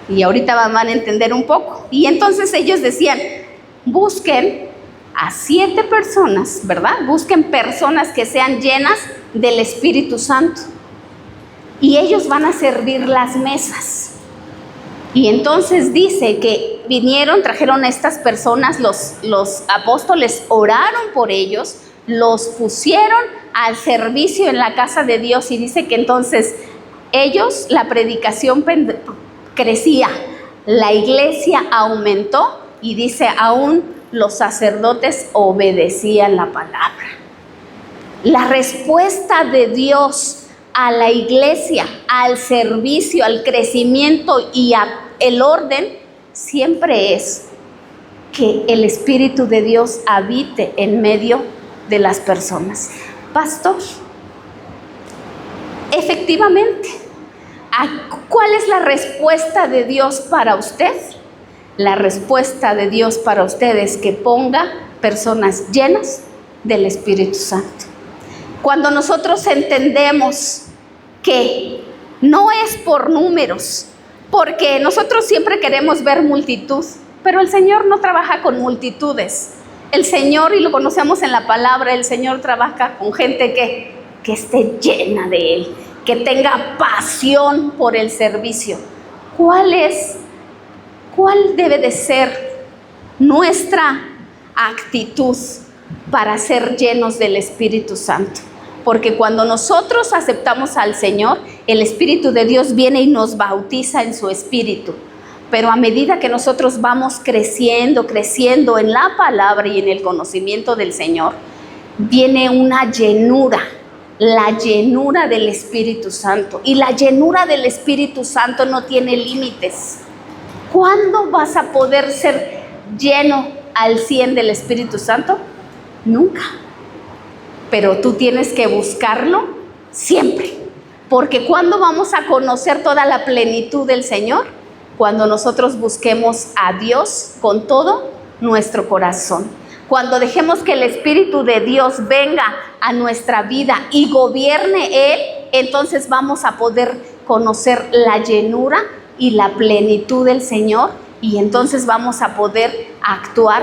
Y ahorita van a entender un poco. Y entonces ellos decían: busquen a 7 personas, ¿verdad? Busquen personas que sean llenas del Espíritu Santo y ellos van a servir las mesas. Y entonces dice que vinieron, trajeron a estas personas, los apóstoles oraron por ellos, los pusieron al servicio en la casa de Dios, y dice que entonces ellos, la predicación crecía, la iglesia aumentó, y dice, aún los sacerdotes obedecían la palabra. La respuesta de Dios a la iglesia, al servicio, al crecimiento y al orden, siempre es que el Espíritu de Dios habite en medio de las personas. Pastor, efectivamente, ¿cuál es la respuesta de Dios para usted? La respuesta de Dios para usted es que ponga personas llenas del Espíritu Santo. Cuando nosotros entendemos que no es por números, porque nosotros siempre queremos ver multitud, pero el Señor no trabaja con multitudes. El Señor, y lo conocemos en la palabra, el Señor trabaja con gente que esté llena de Él, que tenga pasión por el servicio. ¿Cuál debe de ser nuestra actitud para ser llenos del Espíritu Santo? Porque cuando nosotros aceptamos al Señor, el Espíritu de Dios viene y nos bautiza en su Espíritu. Pero a medida que nosotros vamos creciendo en la palabra y en el conocimiento del Señor, viene una llenura, la llenura del Espíritu Santo. Y la llenura del Espíritu Santo no tiene límites. ¿Cuándo vas a poder ser lleno al 100 del Espíritu Santo? Nunca. Pero tú tienes que buscarlo siempre. Porque ¿cuándo vamos a conocer toda la plenitud del Señor? Cuando nosotros busquemos a Dios con todo nuestro corazón. Cuando dejemos que el Espíritu de Dios venga a nuestra vida y gobierne Él, entonces vamos a poder conocer la llenura y la plenitud del Señor, y entonces vamos a poder actuar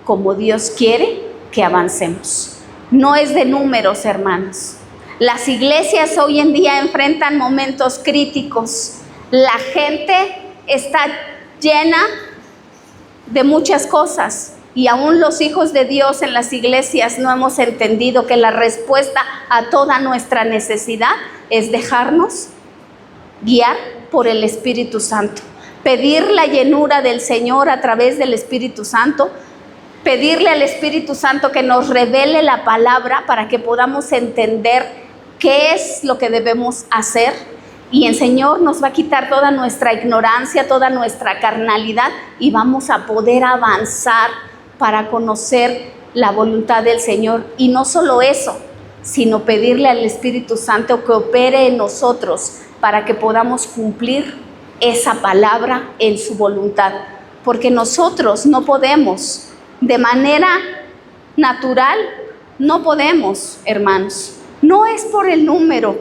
como Dios quiere que avancemos. No es de números, hermanos. Las iglesias hoy en día enfrentan momentos críticos. La gente está llena de muchas cosas, y aún los hijos de Dios en las iglesias no hemos entendido que la respuesta a toda nuestra necesidad es dejarnos guiar por el Espíritu Santo, pedir la llenura del Señor a través del Espíritu Santo, pedirle al Espíritu Santo que nos revele la palabra para que podamos entender qué es lo que debemos hacer, y el Señor nos va a quitar toda nuestra ignorancia, toda nuestra carnalidad, y vamos a poder avanzar para conocer la voluntad del Señor. Y no solo eso, sino pedirle al Espíritu Santo que opere en nosotros para que podamos cumplir esa palabra en su voluntad. Porque nosotros no podemos, de manera natural, no podemos, hermanos. No es por el número,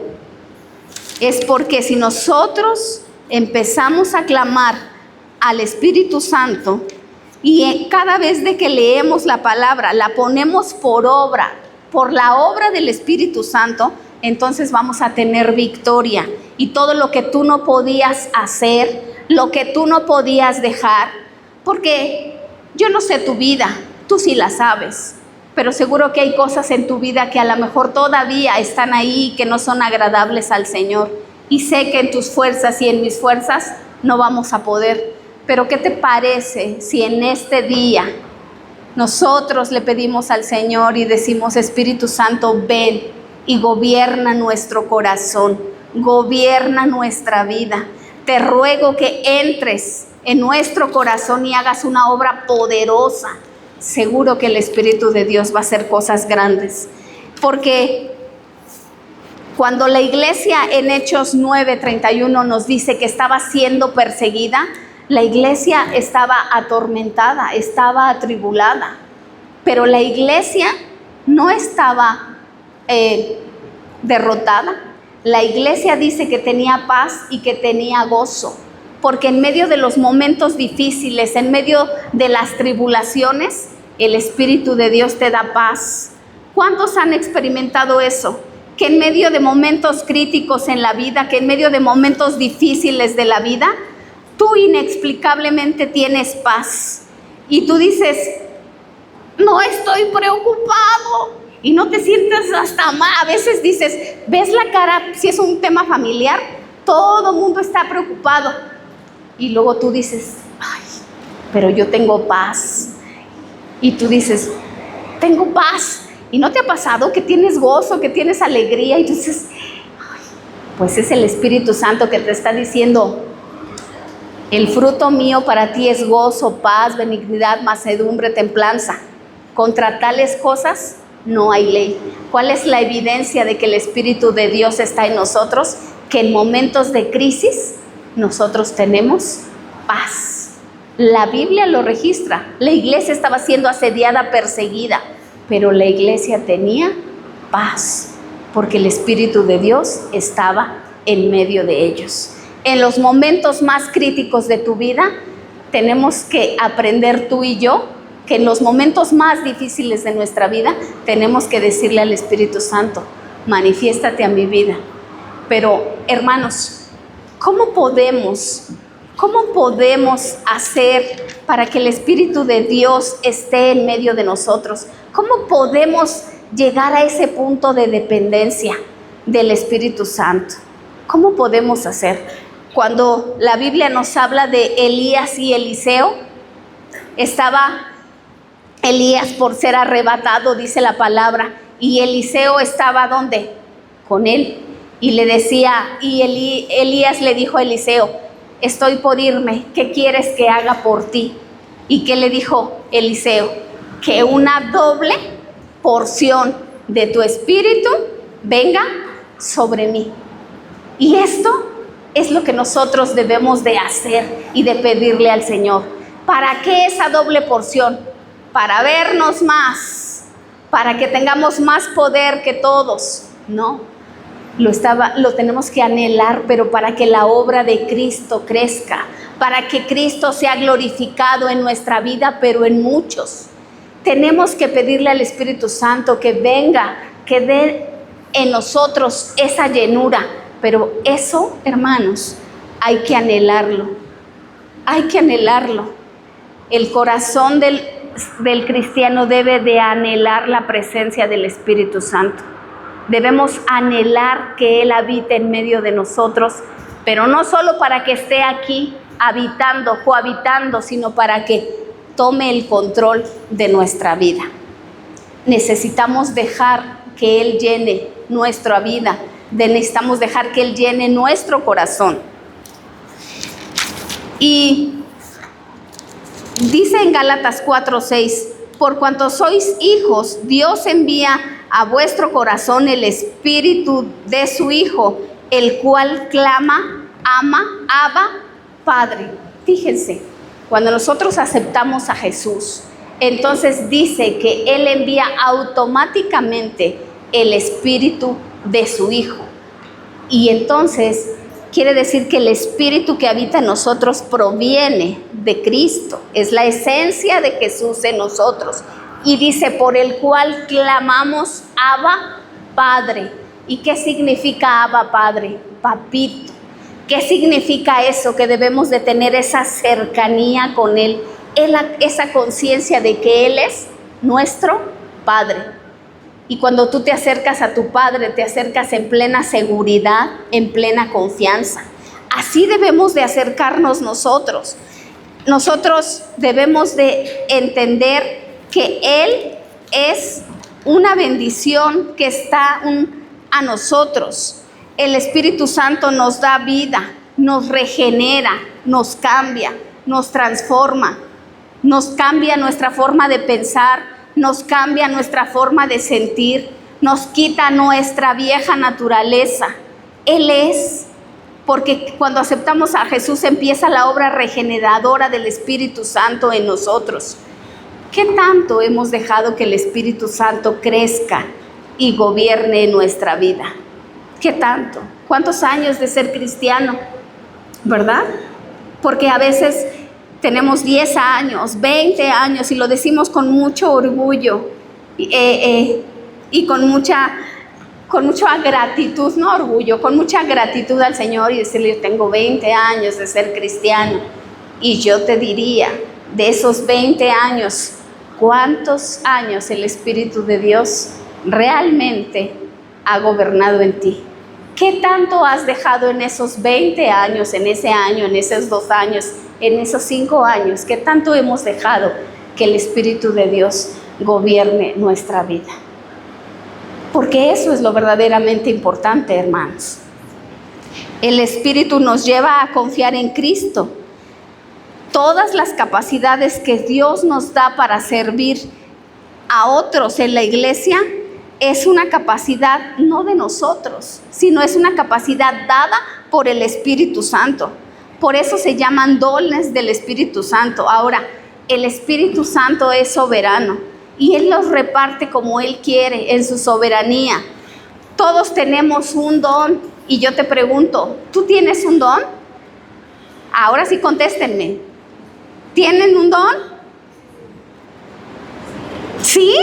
es porque si nosotros empezamos a clamar al Espíritu Santo, y cada vez de que leemos la palabra, la ponemos por obra, por la obra del Espíritu Santo, entonces vamos a tener victoria. Y todo lo que tú no podías hacer, lo que tú no podías dejar, porque yo no sé tu vida, tú sí la sabes, pero seguro que hay cosas en tu vida que a lo mejor todavía están ahí, que no son agradables al Señor. Y sé que en tus fuerzas y en mis fuerzas no vamos a poder, Pero ¿qué te parece si en este día nosotros le pedimos al Señor y decimos: Espíritu Santo, ven y gobierna nuestro corazón, gobierna nuestra vida? Te ruego que entres en nuestro corazón y hagas una obra poderosa. Seguro que el Espíritu de Dios va a hacer cosas grandes. Porque cuando la iglesia en Hechos 9:31 nos dice que estaba siendo perseguida, la iglesia estaba atormentada, estaba atribulada. Pero la iglesia no estaba derrotada. La iglesia dice que tenía paz y que tenía gozo, porque en medio de los momentos difíciles, en medio de las tribulaciones, el Espíritu de Dios te da paz. ¿Cuántos han experimentado eso? Que en medio de momentos críticos en la vida, que en medio de momentos difíciles de la vida, tú inexplicablemente tienes paz. Y tú dices: no estoy preocupado. Y no te sientes hasta mal. A veces dices, ves la cara, si es un tema familiar, todo el mundo está preocupado. Y luego tú dices: ay, pero yo tengo paz. Y tú dices: tengo paz. ¿Y no te ha pasado que tienes gozo, que tienes alegría? Y tú dices: ay, pues es el Espíritu Santo que te está diciendo: el fruto mío para ti es gozo, paz, benignidad, mansedumbre, templanza. Contra tales cosas no hay ley. ¿Cuál es la evidencia de que el Espíritu de Dios está en nosotros? Que en momentos de crisis nosotros tenemos paz. La Biblia lo registra. La iglesia estaba siendo asediada, perseguida, pero la iglesia tenía paz, porque el Espíritu de Dios estaba en medio de ellos. En los momentos más críticos de tu vida, tenemos que aprender tú y yo que en los momentos más difíciles de nuestra vida tenemos que decirle al Espíritu Santo: manifiéstate a mi vida. Pero, hermanos, ¿cómo podemos hacer para que el Espíritu de Dios esté en medio de nosotros? ¿Cómo podemos llegar a ese punto de dependencia del Espíritu Santo? ¿Cómo podemos hacer? Cuando la Biblia nos habla de Elías y Eliseo, estaba Elías por ser arrebatado, dice la palabra, y Eliseo estaba ¿dónde? Con él. Y le decía, Elías le dijo a Eliseo: estoy por irme, ¿qué quieres que haga por ti? ¿Y qué le dijo Eliseo? Que una doble porción de tu espíritu venga sobre mí. Y esto es lo que nosotros debemos de hacer y de pedirle al Señor. ¿Para qué esa doble porción? Para vernos más, para que tengamos más poder que todos. No, lo tenemos que anhelar, pero para que la obra de Cristo crezca, para que Cristo sea glorificado en nuestra vida, pero en muchos. Tenemos que pedirle al Espíritu Santo que venga, que dé en nosotros esa llenura. Pero eso, hermanos, hay que anhelarlo. Hay que anhelarlo. El corazón del cristiano debe de anhelar la presencia del Espíritu Santo. Debemos anhelar que Él habite en medio de nosotros, pero no solo para que esté aquí habitando, cohabitando, sino para que tome el control de nuestra vida. Necesitamos dejar que Él llene nuestra vida, necesitamos dejar que Él llene nuestro corazón. Y dice en Gálatas 4:6: por cuanto sois hijos, Dios envía a vuestro corazón el Espíritu de su Hijo, el cual clama, ama, Abba, Padre. Fíjense, cuando nosotros aceptamos a Jesús, entonces dice que Él envía automáticamente el Espíritu de su Hijo. Y entonces quiere decir que el Espíritu que habita en nosotros proviene de Cristo. Es la esencia de Jesús en nosotros. Y dice: por el cual clamamos, Abba, Padre. ¿Y qué significa Abba, Padre? Papito. ¿Qué significa eso? Que debemos de tener esa cercanía con Él, esa conciencia de que Él es nuestro Padre. Y cuando tú te acercas a tu Padre, te acercas en plena seguridad, en plena confianza. Así debemos de acercarnos nosotros. nosotros debemos de entender que Él es una bendición que está a nosotros. El Espíritu Santo nos da vida, nos regenera, nos cambia, nos transforma, nos cambia nuestra forma de pensar, nos cambia nuestra forma de sentir, nos quita nuestra vieja naturaleza. Él es, porque cuando aceptamos a Jesús empieza la obra regeneradora del Espíritu Santo en nosotros. ¿Qué tanto hemos dejado que el Espíritu Santo crezca y gobierne nuestra vida? ¿Qué tanto? ¿Cuántos años de ser cristiano? ¿Verdad? Porque a veces tenemos 10 años, 20 años y lo decimos con mucho orgullo y con mucha gratitud, no orgullo, con mucha gratitud al Señor y decirle, yo tengo 20 años de ser cristiano. Y yo te diría, de esos 20 años, ¿cuántos años el Espíritu de Dios realmente ha gobernado en ti? ¿Qué tanto has dejado en esos 20 años, en ese año, en esos 2 años, en esos 5 años? ¿Qué tanto hemos dejado que el Espíritu de Dios gobierne nuestra vida? Porque eso es lo verdaderamente importante, hermanos. El Espíritu nos lleva a confiar en Cristo. Todas las capacidades que Dios nos da para servir a otros en la iglesia es una capacidad no de nosotros, sino es una capacidad dada por el Espíritu Santo. Por eso se llaman dones del Espíritu Santo. Ahora, el Espíritu Santo es soberano y Él los reparte como Él quiere en su soberanía. Todos tenemos un don y yo te pregunto, ¿tú tienes un don? Ahora sí contéstenme. ¿Tienen un don? ¿Sí?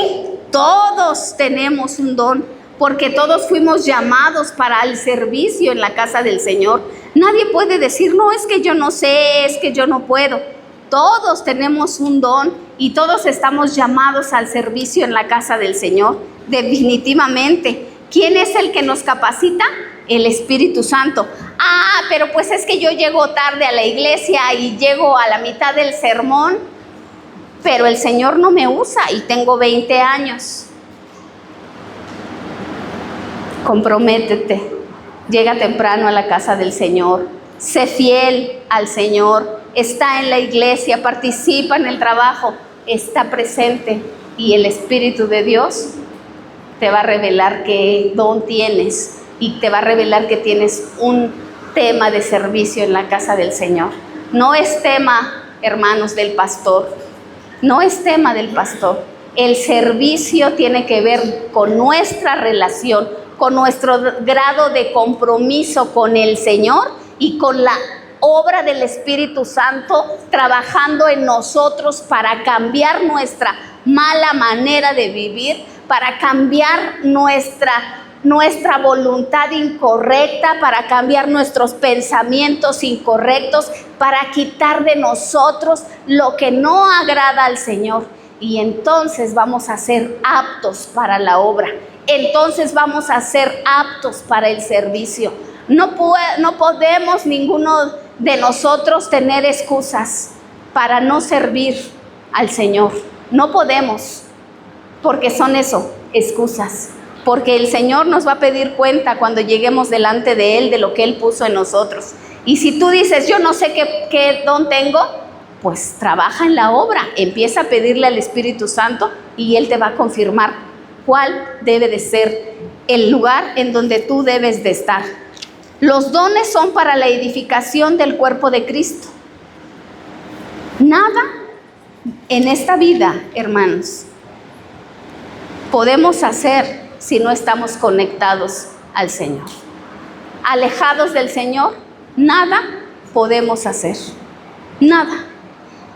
Todos tenemos un don, porque todos fuimos llamados para el servicio en la casa del Señor. Nadie puede decir, no, es que yo no sé, es que yo no puedo. Todos tenemos un don y todos estamos llamados al servicio en la casa del Señor, definitivamente. ¿Quién es el que nos capacita? El Espíritu Santo. Ah, pero pues es que yo llego tarde a la iglesia y llego a la mitad del sermón, pero el Señor no me usa y tengo 20 años. Comprométete, llega temprano a la casa del Señor, sé fiel al Señor, está en la iglesia, participa en el trabajo, está presente y el Espíritu de Dios te va a revelar qué don tienes y te va a revelar que tienes un tema de servicio en la casa del Señor. No es tema, hermanos, del pastor, no es tema del pastor. El servicio tiene que ver con nuestra relación, con nuestro grado de compromiso con el Señor y con la obra del Espíritu Santo trabajando en nosotros para cambiar nuestra mala manera de vivir, para cambiar nuestra voluntad incorrecta, para cambiar nuestros pensamientos incorrectos, para quitar de nosotros lo que no agrada al Señor. Y entonces vamos a ser aptos para la obra. Entonces vamos a ser aptos para el servicio. No podemos ninguno de nosotros tener excusas para no servir al Señor. No podemos, porque son eso, excusas. Porque el Señor nos va a pedir cuenta cuando lleguemos delante de Él de lo que Él puso en nosotros. Y si tú dices, yo no sé qué don tengo, pues trabaja en la obra, empieza a pedirle al Espíritu Santo y Él te va a confirmar cuál debe de ser el lugar en donde tú debes de estar. Los dones son para la edificación del cuerpo de Cristo. Nada en esta vida, hermanos, podemos hacer si no estamos conectados al Señor. Alejados del Señor, nada podemos hacer. Nada.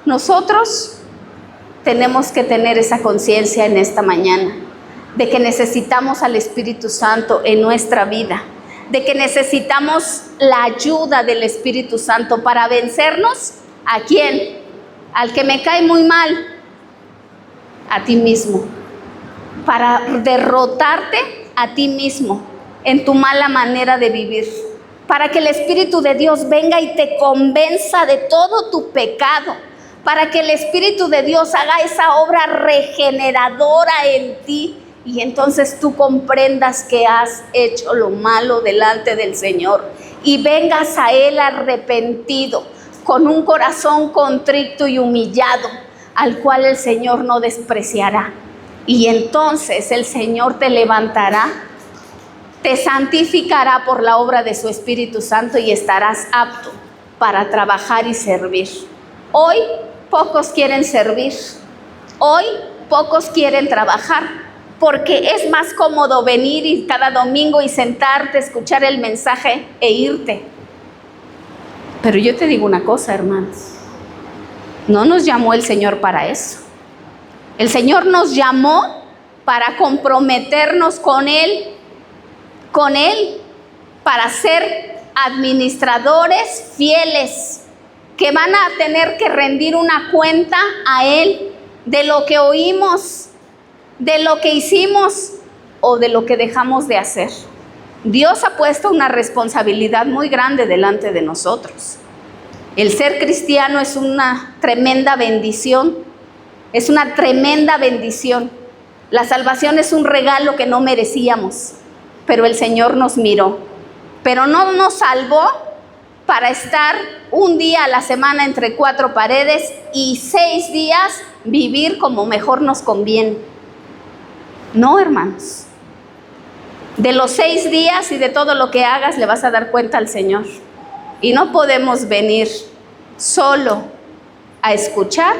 Nosotros tenemos que tener esa conciencia en esta mañana de que necesitamos al Espíritu Santo en nuestra vida, de que necesitamos la ayuda del Espíritu Santo para vencernos. ¿A quién? Al que me cae muy mal, a ti mismo, para derrotarte a ti mismo en tu mala manera de vivir, para que el Espíritu de Dios venga y te convenza de todo tu pecado, para que el Espíritu de Dios haga esa obra regeneradora en ti y entonces tú comprendas que has hecho lo malo delante del Señor y vengas a Él arrepentido, con un corazón contrito y humillado, al cual el Señor no despreciará. Y entonces el Señor te levantará, te santificará por la obra de su Espíritu Santo y estarás apto para trabajar y servir. Hoy pocos quieren servir, hoy pocos quieren trabajar, porque es más cómodo venir y cada domingo y sentarte, escuchar el mensaje e irte. Pero yo te digo una cosa, hermanos, no nos llamó el Señor para eso. El Señor nos llamó para comprometernos con Él, para ser administradores fieles, que van a tener que rendir una cuenta a Él de lo que oímos, de lo que hicimos o de lo que dejamos de hacer. Dios ha puesto una responsabilidad muy grande delante de nosotros. El ser cristiano es una tremenda bendición, es una tremenda bendición. La salvación es un regalo que no merecíamos, pero el Señor nos miró, pero no nos salvó para estar un día a la semana entre cuatro paredes y 6 días vivir como mejor nos conviene. No, hermanos. De los 6 días y de todo lo que hagas le vas a dar cuenta al Señor. Y no podemos venir solo a escuchar,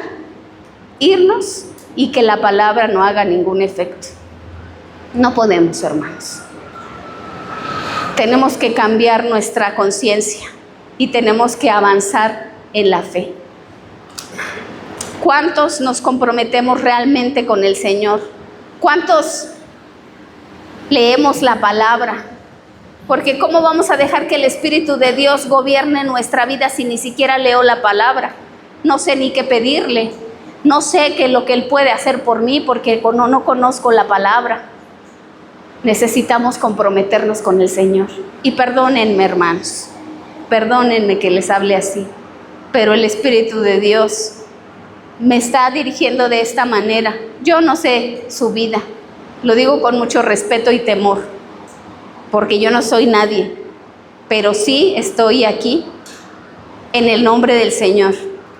irnos y que la palabra no haga ningún efecto. No podemos, hermanos. Tenemos que cambiar nuestra conciencia y tenemos que avanzar en la fe. ¿Cuántos nos comprometemos realmente con el Señor? ¿Cuántos leemos la palabra? Porque ¿cómo vamos a dejar que el Espíritu de Dios gobierne nuestra vida si ni siquiera leo la palabra? No sé ni qué pedirle, no sé qué es lo que Él puede hacer por mí porque no conozco la palabra. Necesitamos comprometernos con el Señor. Y perdónenme, hermanos, perdónenme que les hable así, pero el Espíritu de Dios me está dirigiendo de esta manera. Yo no sé su vida, lo digo con mucho respeto y temor, porque yo no soy nadie, pero sí estoy aquí en el nombre del Señor.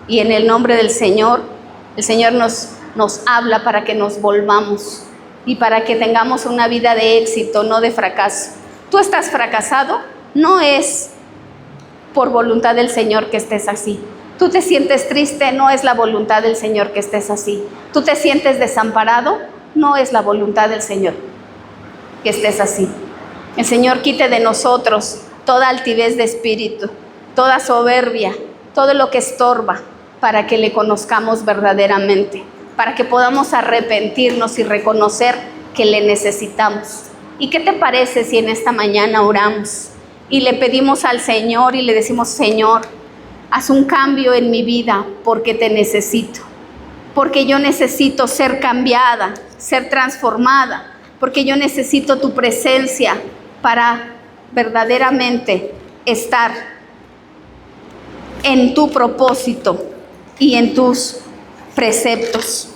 Y en el nombre del Señor, el Señor nos habla para que nos volvamos y para que tengamos una vida de éxito, no de fracaso. Tú estás fracasado, no es por voluntad del Señor que estés así. Tú te sientes triste, no es la voluntad del Señor que estés así. Tú te sientes desamparado, no es la voluntad del Señor que estés así. El Señor quite de nosotros toda altivez de espíritu, toda soberbia, todo lo que estorba, para que le conozcamos verdaderamente, para que podamos arrepentirnos y reconocer que le necesitamos. ¿Y qué te parece si en esta mañana oramos y le pedimos al Señor y le decimos: Señor, haz un cambio en mi vida porque te necesito, porque yo necesito ser cambiada, ser transformada, porque yo necesito tu presencia para verdaderamente estar en tu propósito y en tus preceptos?